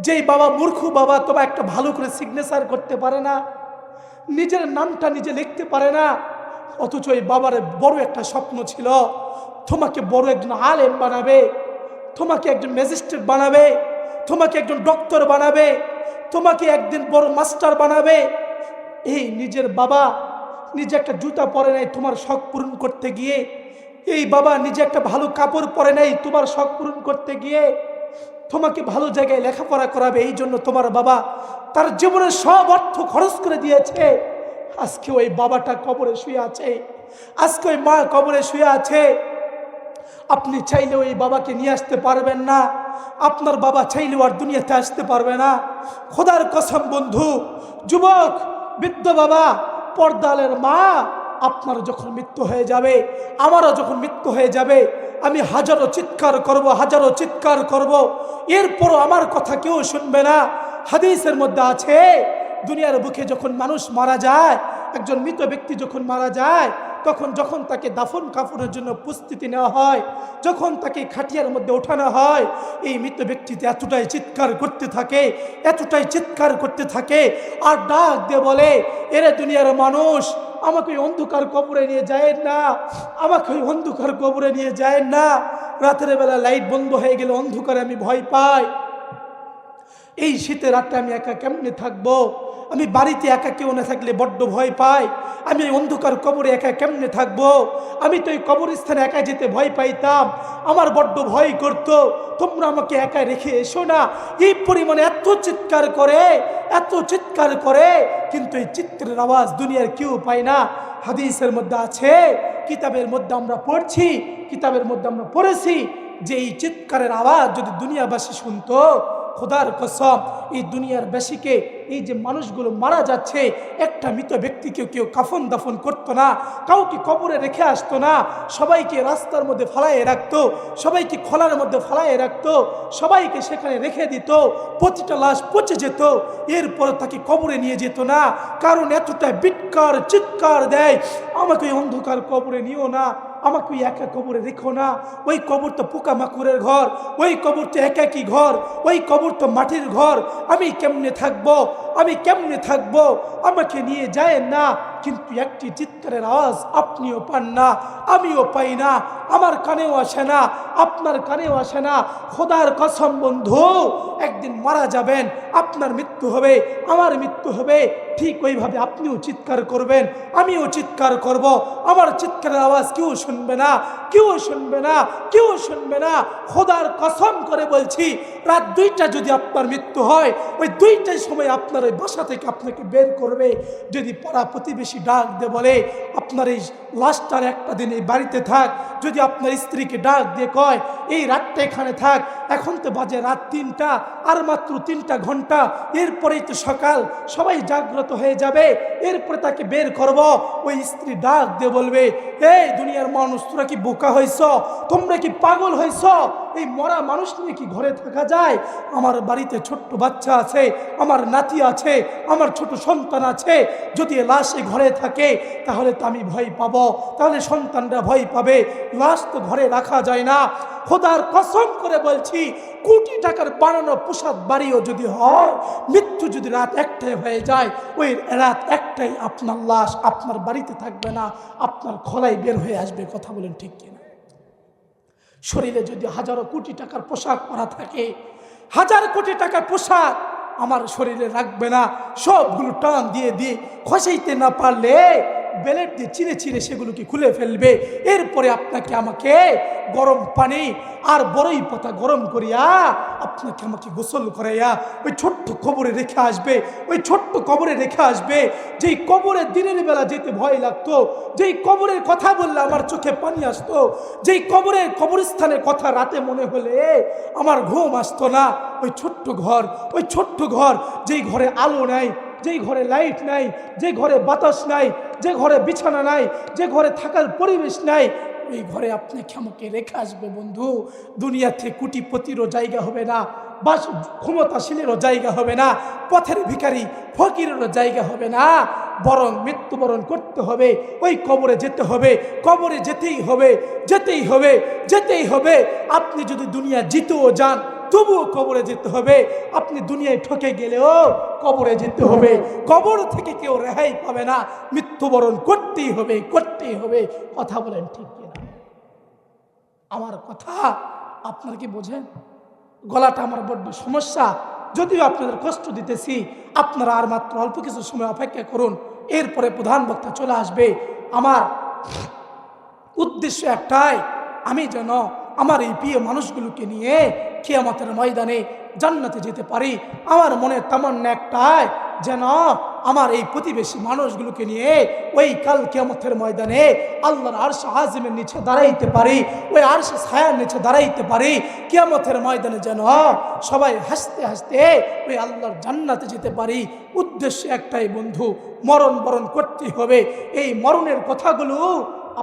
যেই বাবা মূর্খ বাবা, তোমার একটা ভালো করে সিগনেচার করতে পারে না, নিজের নামটা নিজে লিখতে পারে না, অথচ এই বাবার বড় একটা স্বপ্ন ছিল তোমাকে বড় একজন আলেম বানাবে, তোমাকে একজন ম্যাজিস্ট্রেট বানাবে, তোমাকে একজন ডক্টর বানাবে, তোমাকে একদিন বড় মাস্টার বানাবে। এই নিজের বাবা নিজে একটা জুতা পরে নাই তোমার শখ পূরণ করতে গিয়ে, এই বাবা নিজে একটা ভালো কাপড় পরে নাই তোমার শখ পূরণ করতে গিয়ে, তোমাকে ভালো জায়গায় লেখাপড়া করাবে এই জন্য তোমার বাবা তার জীবনের সব অর্থ খরচ করে দিয়েছে। আজকে ওই বাবাটা কবরে শুয়ে আছে, আজকে ওই মা কবরে শুয়ে আছে। আপনি চাইলে ওই বাবাকে নিয়ে আসতে পারবেন না, আপনার বাবা চাইলেও আর দুনিয়াতে আসতে পারবে না। খোদার কসম বন্ধু, যুবক, বৃদ্ধ বাবা, পর্দালের মা, আপনার যখন মৃত্যু হয়ে যাবে, আমারও যখন মৃত্যু হয়ে যাবে, আমি হাজারো চিৎকার করব, হাজারো চিৎকার করব, এরপরও আমার কথা কেউ শুনবে না। হাদিসের মধ্যে আছে, দুনিয়ার বুকে যখন মানুষ মারা যায়, একজন মৃত ব্যক্তি যখন মারা যায়, যখন তাকে দাফন কাফনের জন্য প্রস্তুতি নেওয়া হয়, যখন তাকে খাটিয়ার মধ্যে ওঠানো হয়, এই মৃত ব্যক্তিতে এতটাই চিৎকার করতে থাকে, এতটাই চিৎকার করতে থাকে, আর ডাক দিয়ে বলে, এরে দুনিয়ার মানুষ, আমাকে ওই অন্ধকার কবরে নিয়ে যায় না, আমাকে ওই অন্ধকার কবরে নিয়ে যায় না। রাতের বেলা লাইট বন্ধ হয়ে গেলে অন্ধকারে আমি ভয় পাই, এই শীতের রাতে আমি একা কেমনে থাকবো, আমি বাড়িতে একা কেউ না থাকলে বড্ড ভয় পাই, আমি এই অন্ধকার কবরে একা কেমনে থাকবো, আমি তো এই কবরস্থানে একা যেতে ভয় পাইতাম, আমার বড্ড ভয় করতো, তোমরা আমাকে একা রেখে এসো না। এই পরিমাণে এত চিৎকার করে, এত চিৎকার করে, কিন্তু এই চিৎকারের আওয়াজ দুনিয়ার কেউ পায় না। হাদিসের মধ্যে আছে, কিতাবের মধ্যে আমরা পড়ছি, কিতাবের মধ্যে আমরা পড়েছি যে এই চিৎকারের আওয়াজ যদি দুনিয়াবাসী শুনতো, খোদার কসম এই দুনিয়ার বেশিকে, এই যে মানুষগুলো মারা যাচ্ছে, একটা মৃত ব্যক্তিকে কেউ কাফন দাফন করতো না, কাউকে কবরে রেখে আসতো না, সবাইকে রাস্তার মধ্যে ফালাইয়ে রাখতো, সবাইকে খোলার মধ্যে ফালাইয়ে রাখতো, সবাইকে সেখানে রেখে দিত, প্রতিটা লাশ পচে যেত, এরপর তাকে কবরে নিয়ে যেত না, কারণ এতটা বিৎকার চিৎকার দেয়, আমাকে ওই অন্ধকার কবরে নিও না, আমাকে ওই একা কবরে রেখো না, ওই কবর তো পোকামাকড়ের ঘর, ওই কবর তো একাকী ঘর, ওই কবর তো মাটির ঘর, আমি কেমনে থাকবো, আমি কেমনে থাকবো, আমাকে নিয়ে যায় না। কিন্তু একটি চিৎকারের আওয়াজ আপনিও পান না, আমিও পাই না, আমার কানেও আসে না, আপনার কানেও আসে না। খোদার কসম বন্ধু, একদিন মারা যাবেন, আপনার মৃত্যু হবে, আমার মৃত্যু হবে, ঠিক ওইভাবে আপনিও চিৎকার করবেন, আমিও চিৎকার করব, আমার চিৎকারের আওয়াজ কেউ শুনবে না, কেউ শুনবে না, কেউ শুনবে না। খোদার কসম করে বলছি, রাত 2টা যদি আপনার মৃত্যু হয়, ওই 2টার সময় আপনার ওই বাসা থেকে আপনাকে বের করবে, যদি পাড়া প্রতিবেশী ডাক দিয়ে বলে আপনার এই লাশটার একটা দিন এই বাড়িতে থাক, যদি আপনার স্ত্রীকে ডাক দিয়ে কয় এই রাতটা এখানে থাক, এখন তো বাজে রাত 3টা, আর মাত্র 3টা ঘন্টা, এরপরেই তো সকাল, সবাই জাগ্রত হয়ে যাবে, এরপরে তাকে বের করব, ওই স্ত্রী ডাক দিয়ে বলবে, এই দুনিয়ার মানুষ তোরা কি বোকা? বোকা হয়েছ? তোমরা কি পাগল হয়েছ? এই মরা মানুষ নিয়ে কি ঘরে থাকা যায়? আমার বাড়িতে ছোট্ট বাচ্চা আছে, আমার নাতি আছে, আমার ছোট সন্তান আছে। যদি লাশ এই ঘরে থাকে তাহলে তো আমি ভয় পাবো, তাহলে সন্তানরা ভয় পাবে। লাশ তো ঘরে রাখা যায় না। খোদার কসম করে বলছি, কোটি টাকার বানানো পোশাক বাড়িও যদি হয়, মৃত্যু যদি রাত একটাই হয়ে যায়, ওই রাত একটাই আপনার লাশ আপনার বাড়িতে থাকবে না, আপনার খোলায় বের হয়ে আসবে। কথা বলেন ঠিক কিনা? শরীরে যদি হাজারো কোটি টাকার পোশাক পরা থাকে, হাজার কোটি টাকার পোশাক আমার শরীরে রাখবে না। সবগুলো টান দিয়ে দিয়ে খসাইতে না পারলে বেলেট দিয়ে চিরে চিরে সেগুলোকে খুলে ফেলবে। এরপরে আপনাকে আমাকে গরম পানি আর বড়ই পাতা গরম করিয়া আপনাকে আমাকে গোসল করাইয়া ওই ছোট্ট কবরে রেখে আসবে। ওই ছোট্ট কবরে রেখে আসবে, যেই কবরে দিনের বেলা যেতে ভয় লাগতো, যেই কবরের কথা বললে আমার চোখে পানি আসতো, যেই কবরস্থানের কথা রাতে মনে হলে আমার ঘুম আসতো না। ওই ছোট্ট ঘর, ওই ছোট্ট ঘর, যেই ঘরে আলো নাই, যেই ঘরে লাইট নাই, যে ঘরে বাতাস নাই, যে ঘরে বিছানা নাই, যে ঘরে থাকার পরিবেশ নাই, ওই ঘরে আপনাকে আমাকে রেখে আসবে। বন্ধু, দুনিয়াতে কোটিপতিরও জায়গা হবে না, বা ক্ষমতাশীলেরও জায়গা হবে না, পথের ভিখারি ফকিরেরও জায়গা হবে না। বরং মৃত্যুবরণ করতে হবে, ওই কবরে যেতে হবে, কবরে যেতেই হবে, যেতেই হবে, যেতেই হবে। আপনি যদি দুনিয়া জিতেও যান তবুও কবরে যেতে হবে। আপনি দুনিয়ায় ঠকে গেলেও কবরে যেতে হবে। কবর থেকে কেউ রেহাই পাবে না, মৃত্যুবরণ করতেই হবে, করতেই হবে। কথা বলেন ঠিক কিনা? আমার কথা আপনারা কি বোঝেন? গলাটা আমার বড্ড সমস্যা, যদিও আপনাদের কষ্ট দিতেছি। আপনারা আর মাত্র অল্প কিছু সময় অপেক্ষা করুন, এরপরে প্রধান বক্তা চলে আসবে। আমার উদ্দেশ্য একটাই, আমি যেন আমার এই প্রিয় মানুষগুলোকে নিয়ে কিয়ামতের ময়দানে জান্নাতে যেতে পারি। আমার মনের তামান্না একটাই, যেন আমার এই প্রতিবেশী মানুষগুলোকে নিয়ে ওই কাল কিয়ামতের ময়দানে আল্লাহর আরশ আজিমের নিচে দাঁড়াইতে পারি, ওই আরশ ছায়ার নিচে দাঁড়াইতে পারি। কিয়ামতের ময়দানে যেন সবাই হাসতে হাসতে ওই আল্লাহর জান্নাতে যেতে পারি। উদ্দেশ্য একটাই বন্ধু, মরণ বরণ করতে হবে। এই মরণের কথাগুলো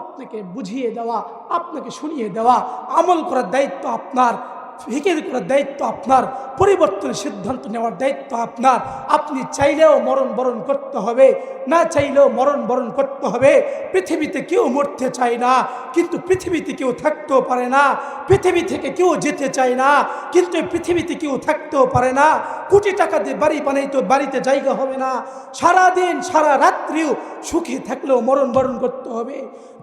আপনাকে বুঝিয়ে দেওয়া, আপনাকে শুনিয়ে দেওয়া, আমল করার দায়িত্ব আপনার, ফিকির করার দায়িত্ব আপনার, পরিবর্তনের সিদ্ধান্ত নেওয়ার দায়িত্ব আপনার। আপনি চাইলেও মরণ বরণ করতে হবে, না চাইলেও মরণ বরণ করতে হবে। পৃথিবীতে কেউ মরতে চায় না, কিন্তু পৃথিবীতে কেউ থাকতেও পারে না। পৃথিবী থেকে কেউ যেতে চায় না, কিন্তু পৃথিবীতে কেউ থাকতেও পারে না। কোটি টাকা দিয়ে বাড়ি বানাইতো বাড়িতে জায়গা হবে না। সারাদিন সারা রাত্রিও সুখে থাকলেও মরণ বরণ করতে হবে।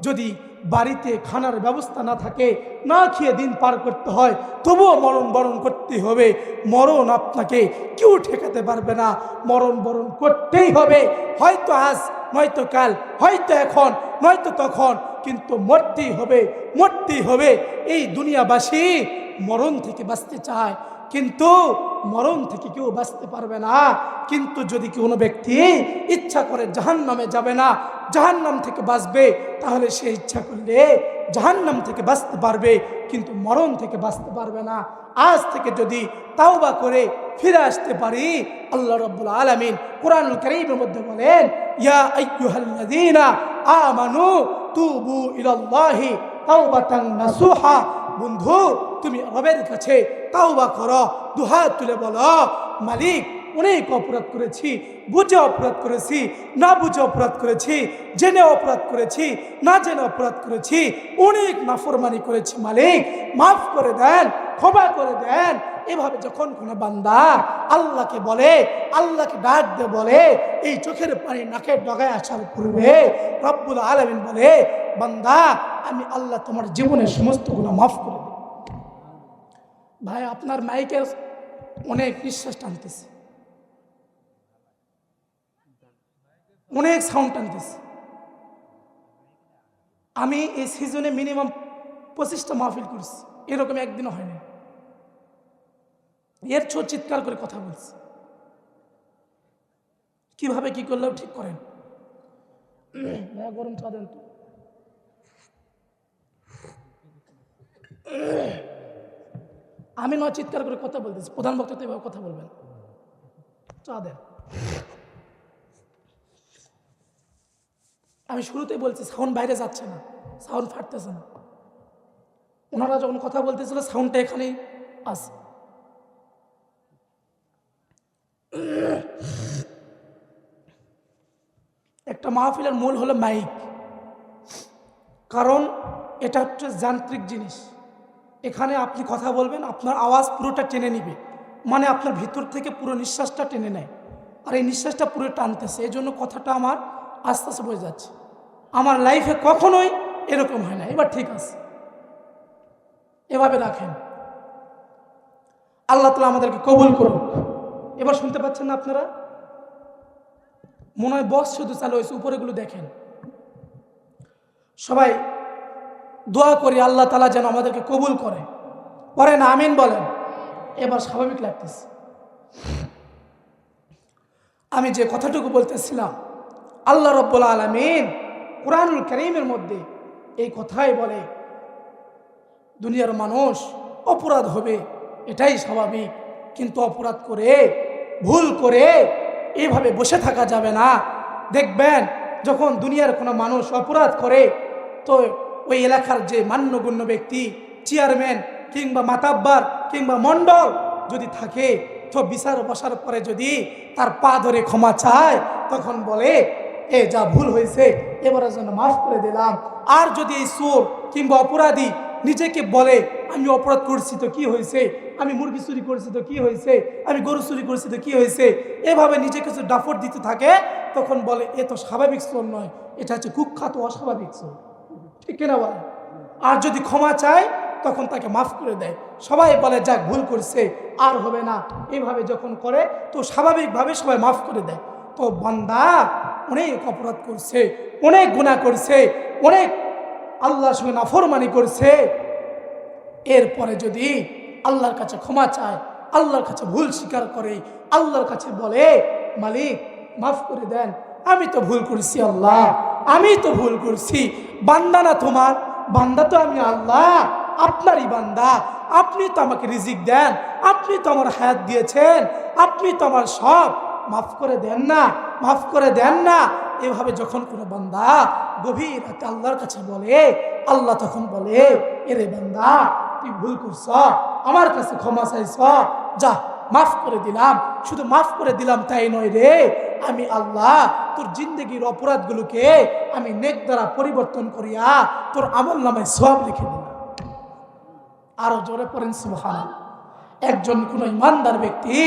যদি বাড়িতে খানার ব্যবস্থা না থাকে, না খেয়ে দিন পার করতে হয়, তবুও মরণ বরণ করতে হবে। মরণ আপনাকে কেউ ঠেকাতে পারবে না, মরণ বরণ করতেই হবে। হয়তো আজ, নয়তো কাল, হয়তো এখন, নয়তো তখন, কিন্তু মরতেই হবে, মরতেই হবে। এই দুনিয়াবাসী মরণ থেকে বাঁচতে চায়, কিন্তু মরণ থেকে কেউ বাঁচতে পারবে না। কিন্তু যদি কোনো ব্যক্তি ইচ্ছা করে জাহান্নামে যাবে না, জাহান্নাম থেকে বাঁচবে, তাহলে সে ইচ্ছা করলে জাহান্নাম থেকে বাঁচতে পারবে, কিন্তু মরণ থেকে বাঁচতে পারবে না। আজ থেকে যদি তাওবা করে ফিরে আসতে পারি, আল্লাহ রাব্বুল আলামিন কোরআনুল কারীমের মধ্যে বলেন, ইয়া আইয়ুহাল্লাযীনা আমানু তুবু ইলাল্লাহি তাওবাতান নাসুহা। বন্ধু, তুমি রবের কাছে তাওবা করো, দুহাত তুলে বলো, মালিক অনেক অপরাধ করেছি, বুঝে অপরাধ করেছি, না বুঝে অপরাধ করেছি, জেনে অপরাধ করেছি, না জেনে অপরাধ করেছি, অনেক নাফরমানি করেছি, মালিক মাফ করে দেন, ক্ষমা করে দেন। এভাবে যখন কোনো বান্দা আল্লাহকে বলে, আল্লাহকে ডাক দিয়ে বলে, এই চোখের পানি নাকের ডগায় আসার পূর্বে রব্বুল আলামিন বলে, বান্দা আমি আল্লাহ তোমার জীবনের সমস্ত গুনাহ মাফ করে দেব। ভাই, আপনার মাইকের অনেক নিঃশ্বাস টানতেছে, অনেক সাউন্ড টানতেছে। আমি এই সিজনে মিনিমাম 25টা মাহফিল করছি, এরকম একদিনও হয়নি। এর ছোট চিৎকার করে কথা বলছি, কিভাবে কি করলেও ঠিক করেন। গরম চা দেন তো। আমি নয় চিৎকার করে কথা বলতেছি, প্রধান বক্তা তো এভাবে কথা বলবেন। চা দেন। আমি শুরুতেই বলছি সাউন্ড বাইরে যাচ্ছে না, সাউন্ড ফাটতেছে না। ওনারা যখন কথা বলতেছিল সাউন্ডটা এখানেই আছে। একটা মাহফিলের মূল হলো মাইক, কারণ এটা হচ্ছে যান্ত্রিক জিনিস। এখানে আপনি কথা বলবেন, আপনার আওয়াজ পুরোটা টেনে নিবে, মানে আপনার ভিতর থেকে পুরো নিঃশ্বাসটা টেনে নেয়, আর এই নিঃশ্বাসটা পুরো টানতেছে। এই জন্য কথাটা আমার আস্তে আস্তে বোঝা যাচ্ছে। আমার লাইফে কখনোই এরকম হয় না। এবার ঠিক আছে, এভাবে রাখেন। আল্লাহ তাআলা আমাদেরকে কবুল করুন। এবার শুনতে পাচ্ছেন না আপনারা? মনে হয় বক্স শুধু চালু হয়েছে, উপরেগুলো দেখেন। সবাই দোয়া করি আল্লাহ তাআলা যেন আমাদেরকে কবুল করে। পড়েন আমিন বলেন। এবার স্বাভাবিক লাগতেছে। আমি যে কথাটুকু বলতেছিলাম, আল্লাহ রাব্বুল আলামিন কুরআনুল কারীমের মধ্যে এই কথাই বলে, দুনিয়ার মানুষ অপরাধ হবে, এটাই স্বাভাবিক, কিন্তু অপরাধ করে, ভুল করে এইভাবে বসে থাকা যাবে না। দেখবেন যখন দুনিয়ার কোনো মানুষ অপরাধ করে, তো ওই এলাকার যে মান্যগণ্য ব্যক্তি, চেয়ারম্যান কিংবা মাতাব্বার কিংবা মণ্ডল যদি থাকে, তো বিচার বসার পরে যদি তার পা ধরে ক্ষমা চায়, তখন বলে এ যা ভুল হয়েছে এবারের জন্য মাফ করে দিলাম। আর যদি এই চোর কিংবা অপরাধী নিজেকে বলে আমি অপরাধ করছি তো কি হয়েছে, আমি মুরগি চুরি করছি তো কি হয়েছে, আমি গরু চুরি করছি তো কি হয়েছে, এভাবে নিজেকে কিছু ডাফর দিতে থাকে, তখন বলে এ তো স্বাভাবিক চোর নয়, এটা হচ্ছে কুখ্যাত অস্বাভাবিক চোর। ঠিক কিনা বলে? আর যদি ক্ষমা চায় তখন তাকে মাফ করে দেয়। সবাই বলে যাক ভুল করছে, আর হবে না। এইভাবে যখন করে তো স্বাভাবিকভাবে সবাই মাফ করে দেয়। তো বান্দা অনেক অপরাধ করছে, অনেক গুনাহ করছে, অনেক আল্লাহর সঙ্গে নাফরমানি করছে, এরপরে যদি আল্লাহর কাছে ক্ষমা চায়, আল্লাহর কাছে ভুল স্বীকার করে, আল্লাহর কাছে বলে মালিক মাফ করে দেন, আমি তো ভুল করছি আল্লাহ, আমি তো ভুল করছি, বান্দা না তোমার, বান্দা তো আমি আল্লাহ, আপনারই বান্দা, আপনি তো আমাকে রিজিক দেন, আপনি তো আমার হায়াত দিয়েছেন, আপনি তো আমার সব, মাফ করে দেন না, মাফ করে দেন না। এভাবে যখন কোনো বান্দা গভীর রাতে আল্লাহর কাছে বলে, আল্লাহ তখন বলে এরে বান্দা তুই ভুল করছ, আমার কাছে ক্ষমা চাইছ, যা মাফ করে দিলাম। শুধু মাফ করে দিলাম তাই নয় রে, আমি আল্লাহ তোর জিন্দগির অপরাধগুলোকে আমি নেক দ্বারা পরিবর্তন করিয়া তোর আমল নামায় সওয়াব লিখে দিলাম। আরো জোরে পড়েন সুবহানাল্লাহ। একজন কোন ইমানদার ব্যক্তি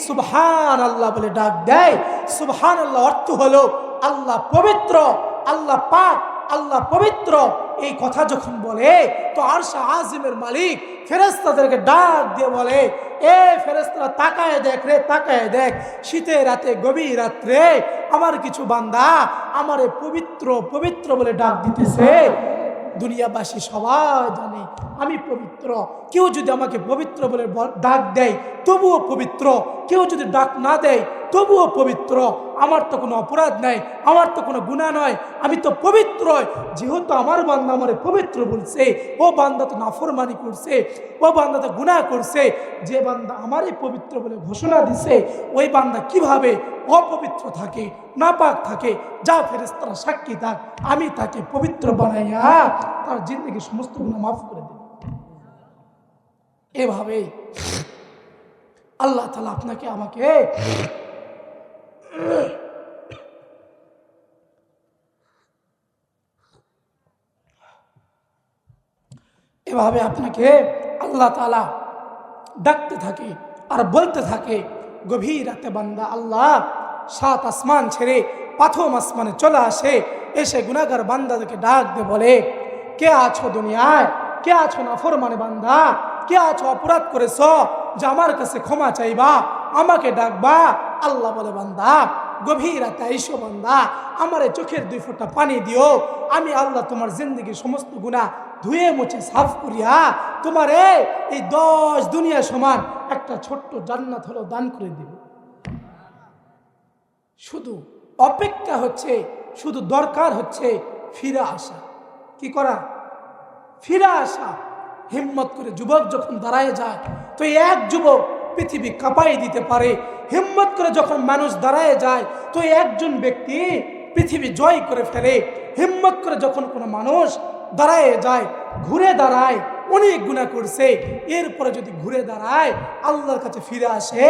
সুবহানাল্লাহ বলে ডাক দেয়, সুবহানাল্লাহ অর্থ হলো আল্লাহ পবিত্র, আল্লাহ পাক, আল্লাহ পবিত্র। এই কথা যখন বলে তো আরশ আজিমের মালিক ফেরেশতাদেরকে ডাক দিয়ে বলে, এ ফেরেশতারা তাকায় দেখ রে, তাকায় দেখ, শীতের রাতে গভীর রাত্রে আমার কিছু বান্দা আমারে পবিত্র পবিত্র বলে ডাক দিতেছে। দুনিয়াবাসী সবাই জানে আমি পবিত্র, কেউ যদি আমাকে পবিত্র বলে ডাক দেয় তবুও পবিত্র, কেউ যদি ডাক না দেয় তবুও পবিত্র। আমার তো কোনো অপরাধ নাই, আমার তো কোনো গুনাহ নয়, আমি তো পবিত্র। যেহেতু আমার বান্দা আমারে পবিত্র বলছে, ও বান্দা তো নাফরমানি করছে, ও বান্দা তো গুনাহ করছে, যে বান্দা আমারই পবিত্র বলে ঘোষণা দিছে, ওই বান্দা কিভাবে অপবিত্র থাকে, নাপাক থাকে? যা ফেরেশতারা সাক্ষী থাক, আমি তাকে পবিত্র বানাইয়া তার জিন্দগির সমস্ত গুনাহ মাফ করে দেব। এভাবেই আল্লাহ তাআলা আপনাকে আমাকে এভাবে আপনাকে আল্লাহ তাআলা ডাকতে থাকে আর বলতে থাকে, গভীর রাতে বান্দা আল্লাহ সাত আসমান ছেড়ে প্রথম আসমানে চলে আসে, এসে গুনাহগার বান্দাদেরকে ডাক দিয়ে বলে, কে আছো দুনিয়ায়, কে আছো নাফরমানে বান্দা, কে আছো অপরাধ করেছ যে আমার কাছে ক্ষমা চাইবা, আমাকে ডাকবা? আল্লাহ বলে বান্দা গভীর রাতে আইসো বান্দা, আমার চোখের 2 ফোঁটা পানি দিও, আমি আল্লাহ তোমার জিন্দগির সমস্ত গুনাহ ধুয়ে মুছে সাফ করিয়া তোমারে এই 10 দুনিয়া সমান একটা ছোট্ট জান্নাত হলো দান করে দেব। শুধু অপেক্ষা হচ্ছে, শুধু দরকার হচ্ছে ফিরে আসা। কি করা? ফিরে আসা। হিম্মত করে যুবক যখন দাঁড়ায় যায়, তো এক যুবক পৃথিবী কাঁপাই দিতে পারে। হিম্মত করে যখন মানুষ দাঁড়ায় যায়, তো একজন ব্যক্তি পৃথিবী জয় করে ফেলে। হিম্মত করে যখন কোনো মানুষ দাঁড়ায় যায়, ঘুরে দাঁড়ায়, অনেক গুনাহ করছে, এরপরে যদি ঘুরে দাঁড়ায় আল্লাহর কাছে ফিরে আসে,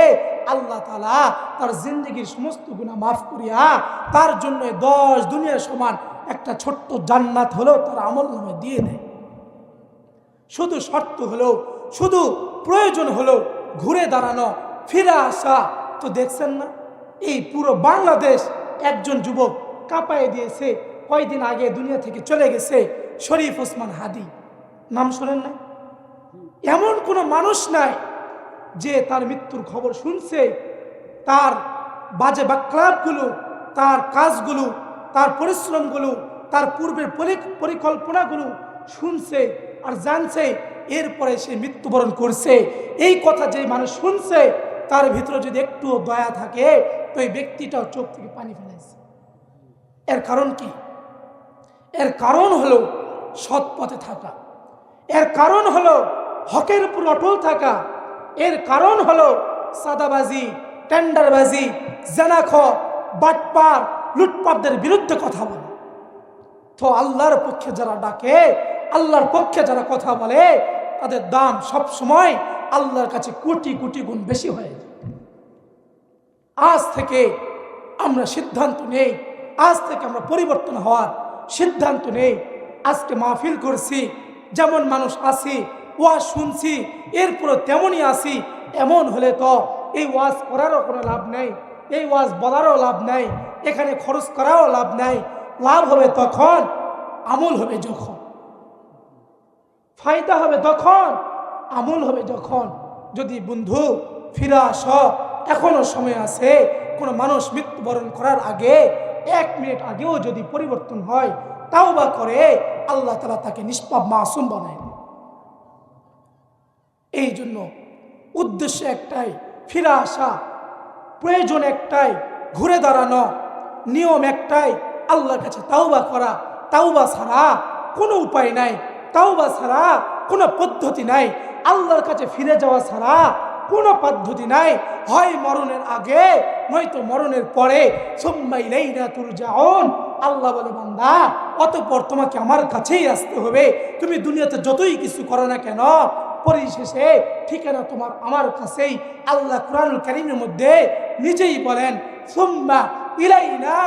আল্লাহ তাআলা তার জিন্দেগির সমস্ত গুনাহ মাফ করিয়া তার জন্য 10 দুনিয়ার সমান একটা ছোট্ট জান্নাত হলেও তার আমলনামায় দিয়ে দেয়। শুধু শর্ত হলো, শুধু প্রয়োজন হলো ঘুরে দাঁড়ানো, ফিরে আসা। তো দেখছেন না, এই পুরো বাংলাদেশ একজন যুবক কাঁপায় দিয়েছে। কয়দিন আগে দুনিয়া থেকে চলে গেছে শরীফ ওসমান হাদি, নাম শোনেন না? এমন কোনো মানুষ নাই যে তার মৃত্যুর খবর শুনছে, তার বাজে বাক্লাপগুলো, তার কাজগুলো, তার পরিশ্রমগুলো, তার পূর্বের পরিকল্পনাগুলো শুনছে আর জানছে, এরপরে সে মৃত্যুবরণ করছে। এই কথা যে মানুষ শুনছে তার ভিতরে যদি একটু দয়া থাকে তো এই ব্যক্তিটাও চোখ থেকে পানি ফেলেছে। এর কারণ কি? এর কারণ হলো সৎ পথে থাকা, এর কারণ হলো হকের উপর অটল থাকা, এর কারণ হলো সাদাবাজি, টেন্ডারবাজি, জানাখোর, বাটপার, লুটপাটদের বিরুদ্ধে কথা বলা। তো আল্লাহর পক্ষে যারা ডাকে, আল্লাহর পক্ষে যারা কথা বলে, তাদের দাম সব সময় আল্লাহর কাছে কোটি কোটি গুণ বেশি হয়ে যায়। আজ থেকে আমরা সিদ্ধান্ত নেই, আজ থেকে আমরা পরিবর্তন হওয়ার সিদ্ধান্ত নেই। আজকে মাহফিল করছি, যেমন মানুষ আসি, ওয়াজ শুনছি, এরপরে তেমনই আসি। এমন হলে তো এই ওয়াজ করারও কোনো লাভ নেই, এই ওয়াজ বলারও লাভ নাই, এখানে খরচ করাও লাভ নাই। লাভ হবে তখন, আমল হবে যখন, ফায়দা হবে তখন, আমল হবে যখন। যদি বন্ধু ফিরে আস, এখনো সময় আছে। কোনো মানুষ মৃত্যুবরণ করার আগে 1 মিনিট আগেও যদি পরিবর্তন হয়, তাওবা করে, আল্লাহ তাআলা তাকে নিষ্পাপ মাসুম বানায়। এই জন্য উদ্দেশ্য একটাই, ফিরে আসা। প্রয়োজন একটাই, ঘুরে দাঁড়ানো। নিয়ম একটাই, আল্লাহর কাছে তাওবা করা। তাওবা ছাড়া কোনো উপায় নাই, তাওবা ছাড়া কোনো পদ্ধতি নাই, আল্লাহর কাছে ফিরে যাওয়া ছাড়া কোনো পদ্ধতি নাই। হয় মরণের আগে, নয়তো মরণের পরে। সুম্মা ইলাইনা তুরজাউন। আল্লাহ বলে, বান্দা অতঃপর তোমাকে আমার কাছেই আসতে হবে। তুমি দুনিয়াতে যতই কিছু করো না কেন, পরিশেষে ঠিকানা তোমার আমার কাছেই। আল্লাহ কুরআনুল কারীমের মধ্যে নিজেই বলেন, সুম্মা ইলাইনা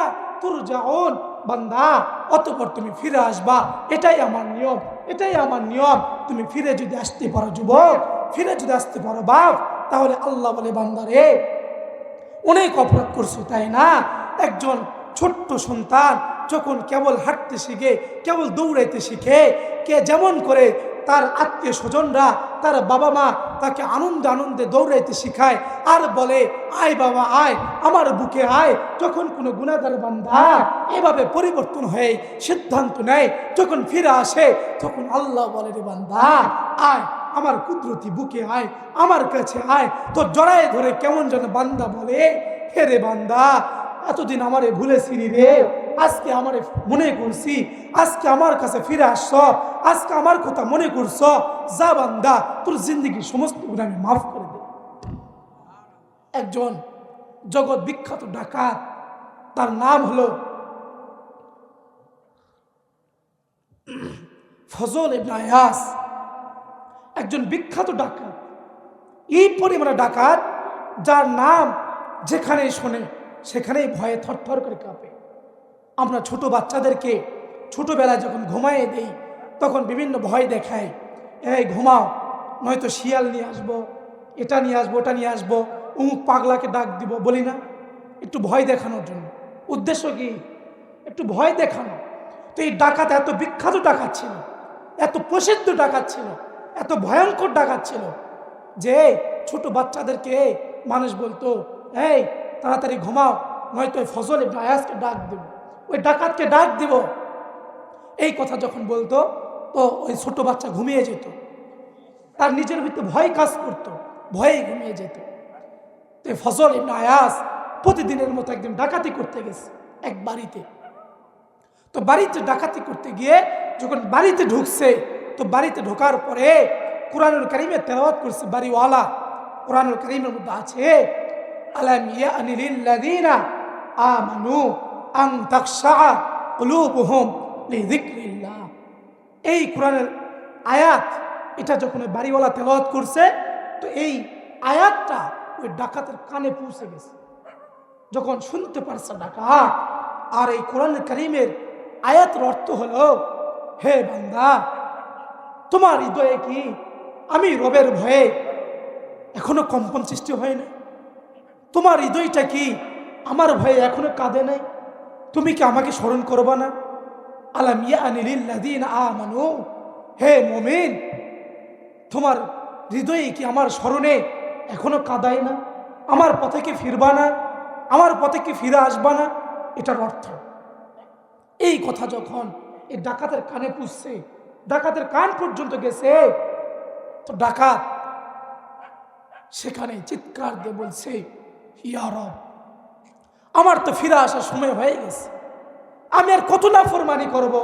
তুরজাউন। বান্দা অতঃপর তুমি ফিরে আসবা, এটাই আমার নিয়ম, এটাই আমার নিয়ম। তুমি ফিরে যদি আসতে পারো যুবক, ফিরে যদি আসতে পারো বাপ, তাহলে আল্লাহ বলে, বান্দারে অনেক অপরাধ করছো তাই না? একজন ছোট্ট সন্তান যখন কেবল হাঁটতে শিখে, কেবল দৌড়াইতে শিখে, কে যেমন করে তার আত্মীয় স্বজনরা, তার বাবা মা তাকে আনন্দে আনন্দে দৌড়াইতে শিখায় আর বলে, আয় বাবা আয়, আমার বুকে আয়। যখন কোনো গুনাহগার বান্দা এভাবে পরিবর্তন হয়ে সিদ্ধান্ত নেয়, যখন ফিরে আসে, তখন আল্লাহ বলে, রে বান্দা আয়, আমার কুদরতি বুকে আয়, আমার কাছে আয়। তো জড়ায় ধরে কেমন যেন বান্দা বলে, হে রে বান্দা, এতদিন আমারে ভুলেছিলি রে, আজকে আমারে মনে করছি, আজকে আমার কাছে ফিরে আসছ, আজকে আমার কথা মনে করছ। যা বান্দা, তোর জিন্দেগির সমস্ত গুনাহ আমি মাফ করে দে। একজন জগৎ বিখ্যাত ডাকাত, তার নাম হলো ফজল ইবনে আয়াস, একজন বিখ্যাত ডাকাত। এই পরিমাণে ডাকাত যার নাম যেখানেই শোনে সেখানেই ভয়ে থরথর করে কাঁপে। আমরা ছোট বাচ্চাদেরকে ছোটবেলায় যখন ঘুমাইয়ে দেই, তখন বিভিন্ন ভয় দেখায়, এই ঘুমাও, নয়তো শিয়াল নিয়ে আসবো, এটা নিয়ে আসবো, ওটা নিয়ে আসবো, অমুক পাগলাকে ডাক দিব, বলি না? একটু ভয় দেখানোর জন্য। উদ্দেশ্য কি? একটু ভয় দেখানো। তো এই ডাকাত এত বিখ্যাত ডাকাত ছিল, এত প্রসিদ্ধ ডাকাত ছিল, এত ভয়ঙ্কর ডাকাত ছিল যে ছোট বাচ্চাদেরকে মানুষ বলতো, এই তাড়াতাড়ি ঘুমাও, নয়তো ওই ফজল ইবনে আয়াসকে ডাক দেব, ওই ডাকাতকে ডাক দিব। এই কথা যখন বলতো, তো ওই ছোট বাচ্চা ঘুমিয়ে যেত, তার নিজের ভিতরে ভয় কাজ করতো, ভয়ে ঘুমিয়ে যেত। তো ফজল ইবনে আয়াস প্রতিদিনের মতো একদিন ডাকাতি করতে গেছে এক বাড়িতে। তো বাড়িতে ডাকাতি করতে গিয়ে যখন বাড়িতে ঢুকছে, তো বাড়িতে ঢোকার পরে কুরআনুল কারীমে তেলাওয়াত করছে বাড়িওয়ালা। কুরআনুল কারীমের মধ্যে আছে, আলাম ইয়ানি লিল্লাযীনা আমানু আন তাখশা কুলুবুহুম লিযিকরিল্লাহ। এই কোরআনের আয়াত এটা যখন ওই বাড়িওয়ালা তেলাওয়াত করছে, তো এই আয়াতটা ওই ডাকাতের কানে পৌঁছে গেছে। যখন শুনতে পারছে ডাকাত, আর এই কোরআন কারীমের আয়াতের অর্থ হলো, হে বান্দা, তোমার হৃদয়ে কি আমি রবের ভয়ে এখনো কম্পন সৃষ্টি হয় না? তোমার হৃদয়টা কি আমার ভয়ে এখনো কাঁদে নাই? তুমি কি আমাকে স্মরণ করবা না? আলাম ইয়ানি লিল্লাযীনা আমানু, হে মুমিন, তোমার হৃদয়ে কি আমার স্মরণে এখনো কাঁদায় না? আমার পথে কি ফিরবা না? আমার পথে কি ফিরে আসবা না? এটার অর্থ। এই কথা যখন এই ডাকাতের কানে পুষছে, ডাকাতের কান পর্যন্ত গেছে, তো ডাকাত সেখানে চিৎকার দিয়ে বলছে, ইয়া রব, আমার তো ফিরে আসার সময় হয়ে গেছে। আমি আর কত নাফরমানি করব?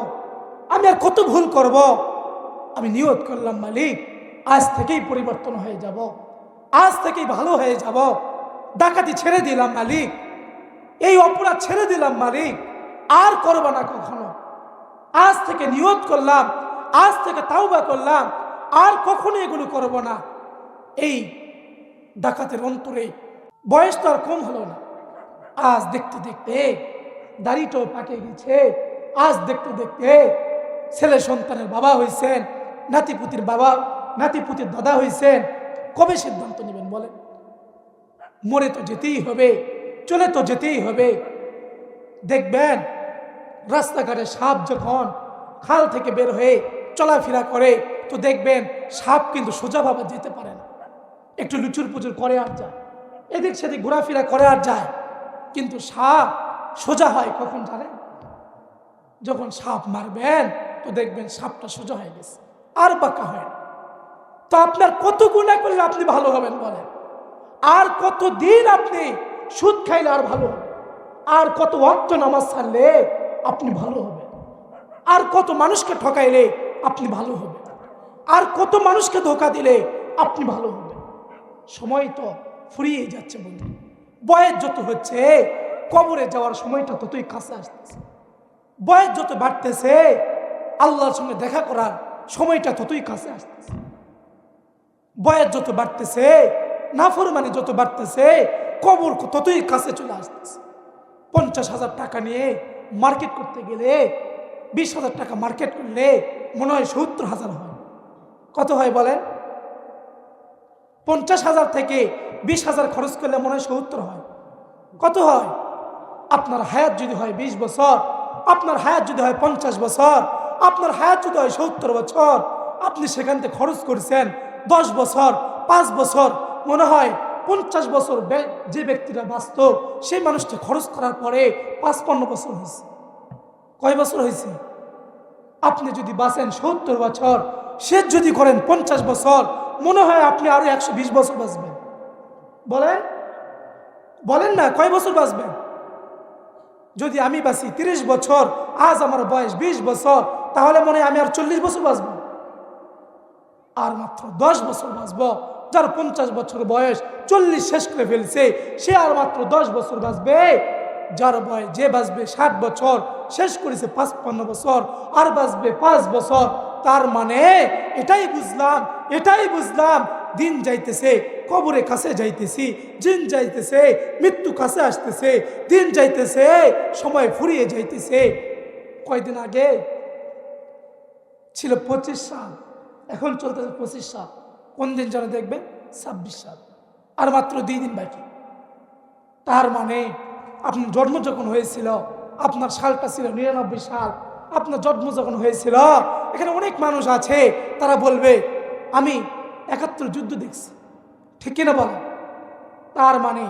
আমি আর কত ভুল করব? আমি নিয়ত করলাম মালিক, আজ থেকেই পরিবর্তন হয়ে যাব, আজ থেকেই ভালো হয়ে যাব। ডাকাতি ছেড়ে দিলাম মালিক, এই অপরাধ ছেড়ে দিলাম মালিক, আর করব না কখনো। আজ থেকে নিয়ত করলাম, আজ থেকে তাওবা করলাম, আর কখনো এগুলো করব না। এই ডাকাতের অন্তরে বয়স তো আর কম হলো না। আজ দেখতে দেখতে দাড়িটাও পাকে গেছে। আজ দেখতে দেখতে ছেলে সন্তানের বাবা হয়েছেন, নাতিপুতির বাবা, নাতিপুতির দাদা হয়েছেন। কবে সিদ্ধান্ত নেবেন বলেন? মরে তো যেতেই হবে, চলে তো যেতেই হবে। দেখবেন রাস্তাঘাটে সাপ যখন খাল থেকে বের হয়ে চলাফেরা করে, তো দেখবেন সাপ কিন্তু সোজাভাবে যেতে পারে না, একটু লুচুর পুচুর করে আর যায়, এদিক সেদিক ঘোরাফেরা করে আর যায়। কিন্তু সাপ সোজা হয় কখন জানেন? যখন সাপ মারবেন, তো দেখবেন সাপটা সোজা হয়ে গেছে, আর বাঁকা হয় না। তো আপনার কত গুনাহ করলে আপনি ভালো হবেন বলেন? আর কত দিন আপনি সুদ খাইলে আর ভালো হবে? আর কত ওয়াক্ত নামাজ ছাড়লে আপনি ভালো হবেন? আর কত মানুষকে ঠকাইলে আপনি ভালো হবেন? আর কত মানুষকে ধোকা দিলে আপনি ভালো হবেন? সময় তো ফুরিয়ে যাচ্ছে বন্ধু। বয়স যত হচ্ছে, কবরে যাওয়ার সময়টা ততই কাছে আসতেছে। বয়স যত বাড়তেছে, আল্লাহর সঙ্গে দেখা করার সময়টা ততই কাছে আসতেছে। বয়স যত বাড়তেছে, নাফরমানি যত বাড়তেছে, কবর ততই কাছে চলে আসতেছে। 50,000 টাকা নিয়ে মার্কেট করতে গেলে, 20,000 টাকা মার্কেট করলে মনে হয় 70,000 হয়। কত হয় বলেন? 50,000 থেকে 20,000 খরচ করলে মনে হয় 70 হয়। কত হয়? আপনার হায়াত যদি হয় 20 বছর, আপনার হায়াত যদি হয় 50 বছর, আপনার হায়াত যদি হয় 70 বছর, আপনি সেখান থেকে খরচ করেছেন 10 বছর, 5 বছর, মনে হয় 50 বছর যে ব্যক্তিরা বাঁচত, সেই মানুষটা খরচ করার পরে 55 বছর হয়েছে। কয় বছর হয়েছে? আপনি যদি বাঁচেন 70 বছর, সে যদি করেন 50 বছর, মনে হয় আপনি আরো 120 বছর বাঁচবেন। বলেন বলেন না, কয় বছর বাঁচবেন? যদি আমি বাঁচি 30 বছর, আজ আমার বয়স 20 বছর, তাহলে মনে হয় আমি আর 40 বছর বাঁচবো, আর মাত্র 10 বছর বাঁচবো। যার 50 বছর বয়স 40 শেষ করে ফেলছে, সে আর মাত্র 10 বছর বাঁচবে। যার বয়স যে বাঁচবে 60 বছর, শেষ করেছে 55 বছর, আর বাঁচবে 5 বছর। তার মানে এটাই বুঝলাম, দিন যাইতেছে, কবরে কাছে যাইতেছি, দিন যাইতেছে, মৃত্যু কাছে আসতেছে, দিন যাইতেছে, সময় ফুরিয়ে যাইতেছে। কয়দিন আগে ছিল 25 সাল, এখন চলতেছে 25 সাল। কোন দিন যেন দেখবেন 26 সাল, আর মাত্র 2 দিন বাকি। তার মানে আপনার জন্ম যখন হয়েছিল, আপনার সালটা ছিল 99 সাল, আপনার জন্ম যখন হয়েছিল, এখানে অনেক মানুষ আছে, তারা বলবে আমি 71 যুদ্ধ দেখছি, ঠিক কিনা বলেন? তার মানে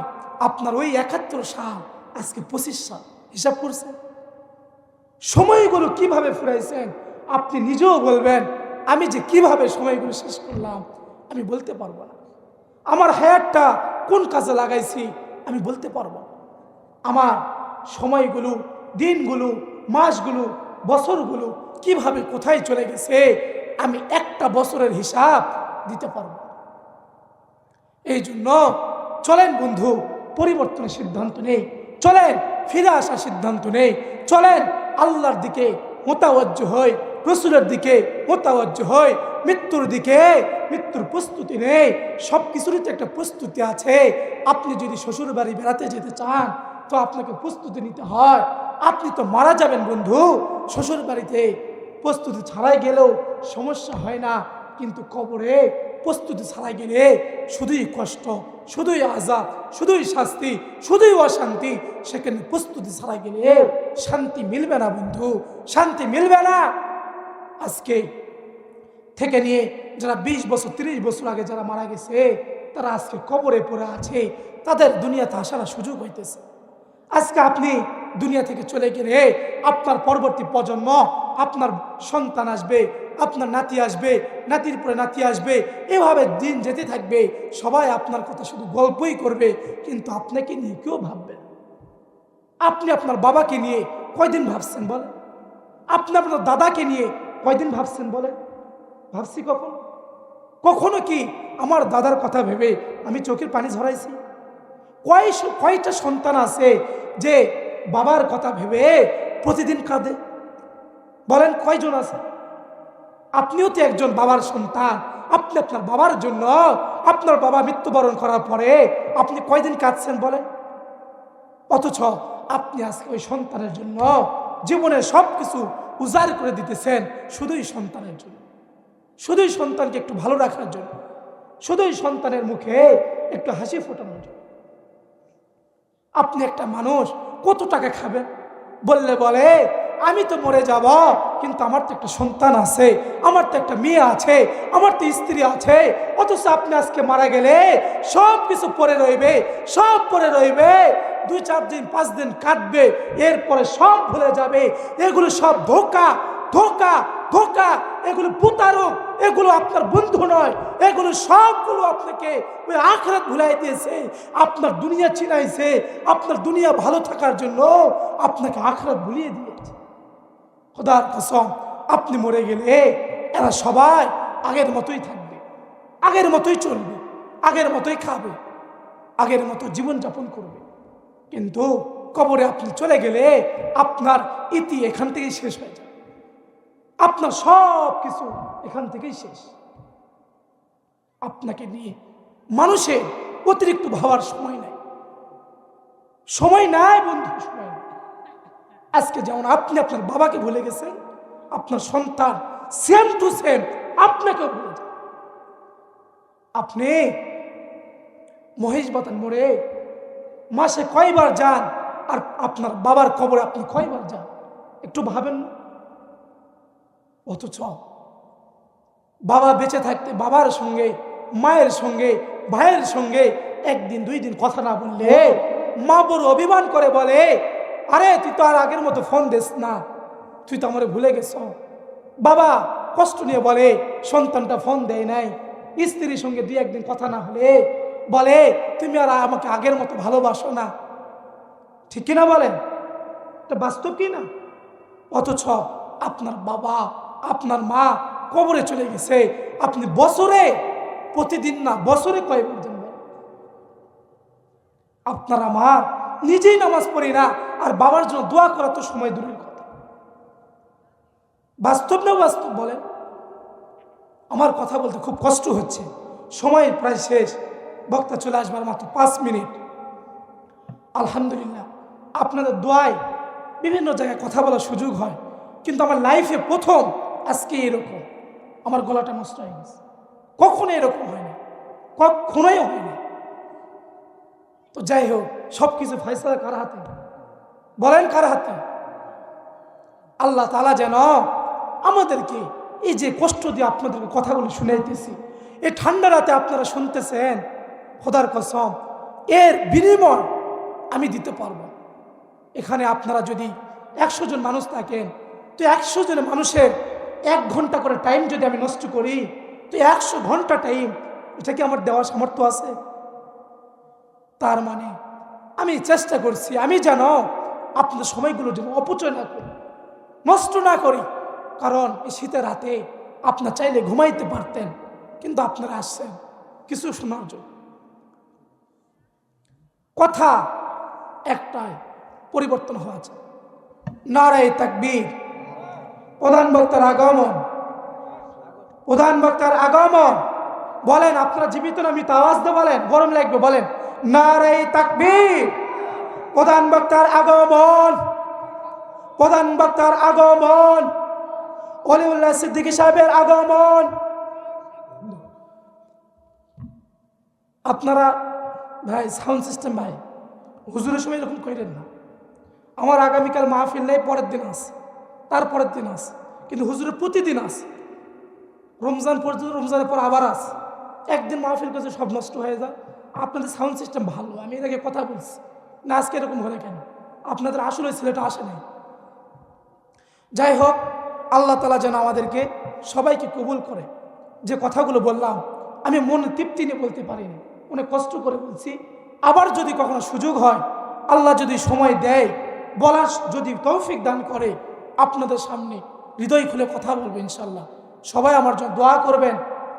আপনার ওই 71 সাল আজকে 25 সাল, হিসাব করছেন? সময়গুলো কিভাবে ফুরাইছেন আপনি নিজেও বলবেন। আমি যে কিভাবে সময়গুলো শেষ করলাম আমি বলতে পারবো না। আমার হায়াতটা কোন কাজে লাগাইছি আমি বলতে পারবো না। আমার সময়গুলো, দিনগুলো, মাসগুলো, বছরগুলো কিভাবে কোথায় চলে গেছে আমি একটা বছরের হিসাব দিতে পারবো। এই জন্য চলেন বন্ধু, পরিবর্তনের সিদ্ধান্ত নেই, চলেন ফিরে আসার সিদ্ধান্ত নেই, চলেন আল্লাহর দিকে মোতাওয়াজ্জহ হই, রসুলের দিকে মোতাবজ্জহ হই, মৃত্যুর দিকে, মৃত্যুর প্রস্তুতি নেই। সব কিছুরই তো একটা প্রস্তুতি আছে। আপনি যদি শ্বশুর বাড়ি বেড়াতে যেতে চান তো আপনাকে প্রস্তুতি নিতে হয়। আপনি তো মারা যাবেন বন্ধু, শ্বশুর বাড়িতে প্রস্তুতি ছাড়াই গেলেও সমস্যা হয় না, কিন্তু কবরে প্রস্তুতি ছাড়াই গেলে শুধুই কষ্ট, শুধুই আযাব, শুধুই শাস্তি, শুধুই অশান্তি। সেখানে প্রস্তুতি ছাড়াই গেলে শান্তি মিলবে না বন্ধু, শান্তি মিলবে না। আজকে থেকে নিয়ে যারা 20 বছর 30 বছর আগে যারা মারা গেছে তারা আজকে কবরে পড়ে আছে, তাদের দুনিয়াতে আসার সুযোগ হইতেছে। আজকে আপনি দুনিয়া থেকে চলে গেলে আপনার পরবর্তী প্রজন্ম, আপনার সন্তান আসবে, আপনার নাতি আসবে, নাতির পরে নাতি আসবে, এভাবে দিন যেতে থাকবে। সবাই আপনার কথা শুধু গল্পই করবে, কিন্তু আপনাকে নিয়ে কেউ ভাববে না। আপনি আপনার বাবাকে নিয়ে কয়দিন ভাবছেন বলেন? আপনি আপনার দাদাকে নিয়ে কয়দিন ভাবছেন বলেন? ভাবছি কখন? কখনো কি আমার দাদার কথা ভেবে আমি চোখের পানি ঝরাইছি? কয়টা সন্তান আছে যে বাবার কথা ভেবে প্রতিদিন কাঁদে? বলেন কয়জন আছে? আপনিও তো একজন বাবার সন্তান। আপনি আপনার বাবার জন্য, আপনার বাবা মৃত্যুবরণ করার পরে আপনি কয়দিন কাঁদছেন বলেন? অথচ আপনি আজকে ওই সন্তানের জন্য জীবনের সব কিছু উজাড় করে দিতেছেন শুধুই সন্তানের জন্য, শুধুই সন্তানকে একটু ভালো রাখার জন্য, শুধুই সন্তানের মুখে একটু হাসি ফোটানোর জন্য। আপনি একটা মানুষ কত টাকা খাবেন? বলে আমি তো মরে যাব, কিন্তু আমার তো একটা সন্তান আছে, আমার তো একটা মেয়ে আছে, আমার তো স্ত্রী আছে। অথচ আপনি আজকে মারা গেলে সব কিছু পড়ে রইবে, সব পড়ে রইবে। 2-4 দিন 5 দিন কাটবে, এরপরে সব ভুলে যাবে। এগুলো সব ধোঁকা, ধোঁকা, ধোঁকা। এগুলো প্রতারক, এগুলো আপনার বন্ধু নয়। এগুলো সবগুলো আপনাকে ওই আখিরাত ভুলাই দিয়েছে, আপনার দুনিয়া চিনাইছে। আপনার দুনিয়া ভালো থাকার জন্য আপনাকে আখিরাত ভুলিয়ে দিয়েছে। খোদার কসম, আপনি মরে গেলে এরা সবাই আগের মতোই থাকবে, আগের মতোই চলবে, আগের মতোই খাবে, আগের মতো জীবনযাপন করবে। কিন্তু কবরে আপনি চলে গেলে আপনার ইতি এখান থেকেই শেষ হয়ে যায়। আপনার সব কিছু এখান থেকেই শেষ। আপনাকে নিয়ে মানুষের অতিরিক্ত ভাবার সময় নাই, সময় নাই বন্ধু, সময় নাই। আজকে যেমন আপনি আপনার বাবাকে ভুলে গেছেন, আপনার সন্তান সেম টু সেম আপনাকে ভুলে যায়। আপনি মহেশবাতান মোড়ে মাসে কয়বার যান, আর আপনার বাবার কবরে আপনি কয়বার যান? একটু ভাবেন না? অথচ বাবা বেঁচে থাকতে বাবার সঙ্গে, মায়ের সঙ্গে, ভাইয়ের সঙ্গে 1 দিন 2 দিন কথা না বললে মা বড় অভিমান করে বলে, আরে তুই তো আর আগের মতো ফোন দিস না, তুই তো আমারে ভুলে গেছ। বাবা কষ্ট নিয়ে বলে সন্তানটা ফোন দেয় নাই। স্ত্রীর সঙ্গে 2-1 দিন কথা না হলে বলে তুমি আর আমাকে আগের মতো ভালোবাসো না। ঠিক কিনা বলেন? এটা বাস্তব কি না? অথচ আপনার বাবা, আপনার মা কবরে চলে গেছে, আপনি বছরে, প্রতিদিন না বছরে কয়বার জানবেন? আপনার আমার নিজেই নামাজ পড়ি না, আর বাবার জন্য দোয়া করা তো সময় দূরের কথা। বাস্তব না বাস্তব বলেন? আমার কথা বলতে খুব কষ্ট হচ্ছে, সময় প্রায় শেষ, বক্তা চলে আসবার মাত্র 5 মিনিট। আলহামদুলিল্লাহ আপনাদের দোয়ায় বিভিন্ন জায়গায় কথা বলার সুযোগ হয়, কিন্তু আমার লাইফে প্রথম আজকে এরকম আমার গলাটা নষ্ট হয়ে গেছে। কখনো এরকম হয়নি, কখনোই হয়নি। তো যাই হোক, সব কিছু ফয়সালা কার হাতে? বলেন কার হাতে? আল্লাহ তাআলা যেন আমাদেরকে এই যে কষ্ট দিয়ে আপনাদেরকে কথাগুলো শুনাইতেছি, এই ঠান্ডা রাতে আপনারা শুনতেছেন, খোদার কসম এর বিনিময় আমি দিতে পারবো। এখানে আপনারা যদি 100 জন মানুষ থাকেন, তো 100 জন মানুষের 1 ঘন্টা করে টাইম যদি আমি নষ্ট করি, তো 100 ঘন্টা টাইম, এটা কি আমার দেওয়ার সামর্থ্য আছে? তার মানে আমি চেষ্টা করছি, আমি যেন আপনার সময়গুলো যেন অপচয় না করি, নষ্ট না করি। কারণ এই শীতের রাতে আপনার চাইলে ঘুমাইতে পারতেন, কিন্তু আপনারা আসছেন কিছু শোনার জন্য। কথা একটাই, পরিবর্তন হওয়া যায়। নারায়ে তাকবীর, প্রধান বক্তার আগমন, প্রধান বক্তার আগমন। বলেন আপনারা জীবিত না মৃত? আওয়াজ দিয়ে বলেন, গরম লাগবে। বলেন নারে তাকবীর। প্রধান বক্তার আগমন, প্রধান বক্তার আগমন, ওলিউল্লাহ সিদ্দিকী সাহেবের আগমন। আপনারা ভাই সাউন্ড সিস্টেম ভাই হুজুরের সময় এরকম করেন না। আমার আগামীকাল মাহফিল নেই, পরের দিন আছে, তারপরের দিন আছে, কিন্তু হুজুরের প্রতিদিন আছে। রমজান পর্যন্ত, রমজানের পর আবার আছে। একদিন মাহফিল করছে সব নষ্ট হয়ে যায়। আপনাদের সাউন্ড সিস্টেম ভালো, আমি এর আগে কথা বলছি না। আজকে এরকম হলে কেন? আপনাদের আসলে ছেলেটা আসে নাই। যাই হোক, আল্লাহ তাআলা যেন আমাদেরকে সবাইকে কবুল করে। যে কথাগুলো বললাম আমি মনে তৃপ্তি নিয়ে বলতে পারিনি, অনেক কষ্ট করে বলছি। আবার যদি কখনো সুযোগ হয়, আল্লাহ যদি সময় দেয়, বলার যদি তৌফিক দান করে, আপনাদের সামনে হৃদয় খুলে কথা বলবো ইনশাল্লাহ। সবাই আমার জন্য দোয়া করবেন,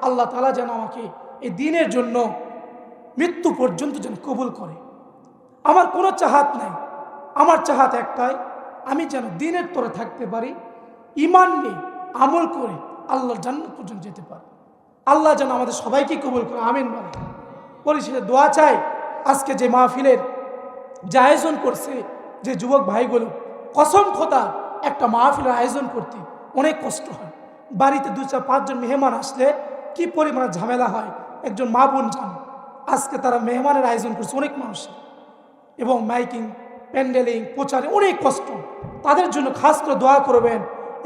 আল্লাহ তাআলা যেন আমাকে এই দিনের জন্য মৃত্যু পর্যন্ত যেন কবুল করে। আমার কোনো চাহাত নাই, আমার চাহাত একটাই, আমি যেন দিনের তরে থাকতে পারি, ঈমান নিয়ে আমল করে আল্লাহর জান্নাত পর্যন্ত যেতে পারি। আল্লাহ যেন আমাদের সবাইকে কবুল করে, আমিন বলে। পরিশেষে দোয়া চাই, আজকে যে মাহফিলের যে আয়োজন করছে যে যুবক ভাইগুলো, কসম খোদা একটা মাহফিলের আয়োজন করতে অনেক কষ্ট হয়। বাড়িতে 2-4-5 জন মেহমান আসলে কি পরিমাণে ঝামেলা হয় একজন মা বোন জানে। আজকে তারা মেহমানের আয়োজন করছে অনেক মানুষের, এবং মাইকিং, প্যান্ডেলিং, প্রচারে অনেক কষ্ট। তাদের জন্য খাস করে দোয়া করবেন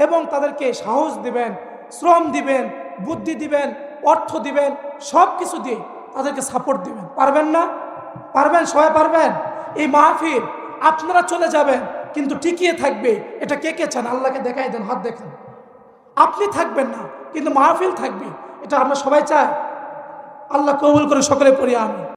এবং তাদেরকে সাহস দিবেন, শ্রম দিবেন, বুদ্ধি দিবেন, অর্থ দিবেন, সব কিছু দিয়ে তাদেরকে সাপোর্ট দিবেন। পারবেন না? পারবেন? সবাই পারবেন? এই মাহফিল আপনারা চলে যাবেন কিন্তু টিকিয়ে থাকবে, এটা কে কে চান? আল্লাহকে দেখাই দেন, হাত দেখান। আপনি থাকবেন না কিন্তু মাহফিল থাকবে, এটা আমরা সবাই চাই। আল্লাহ কবুল করে সকলে পড়ি আমিন।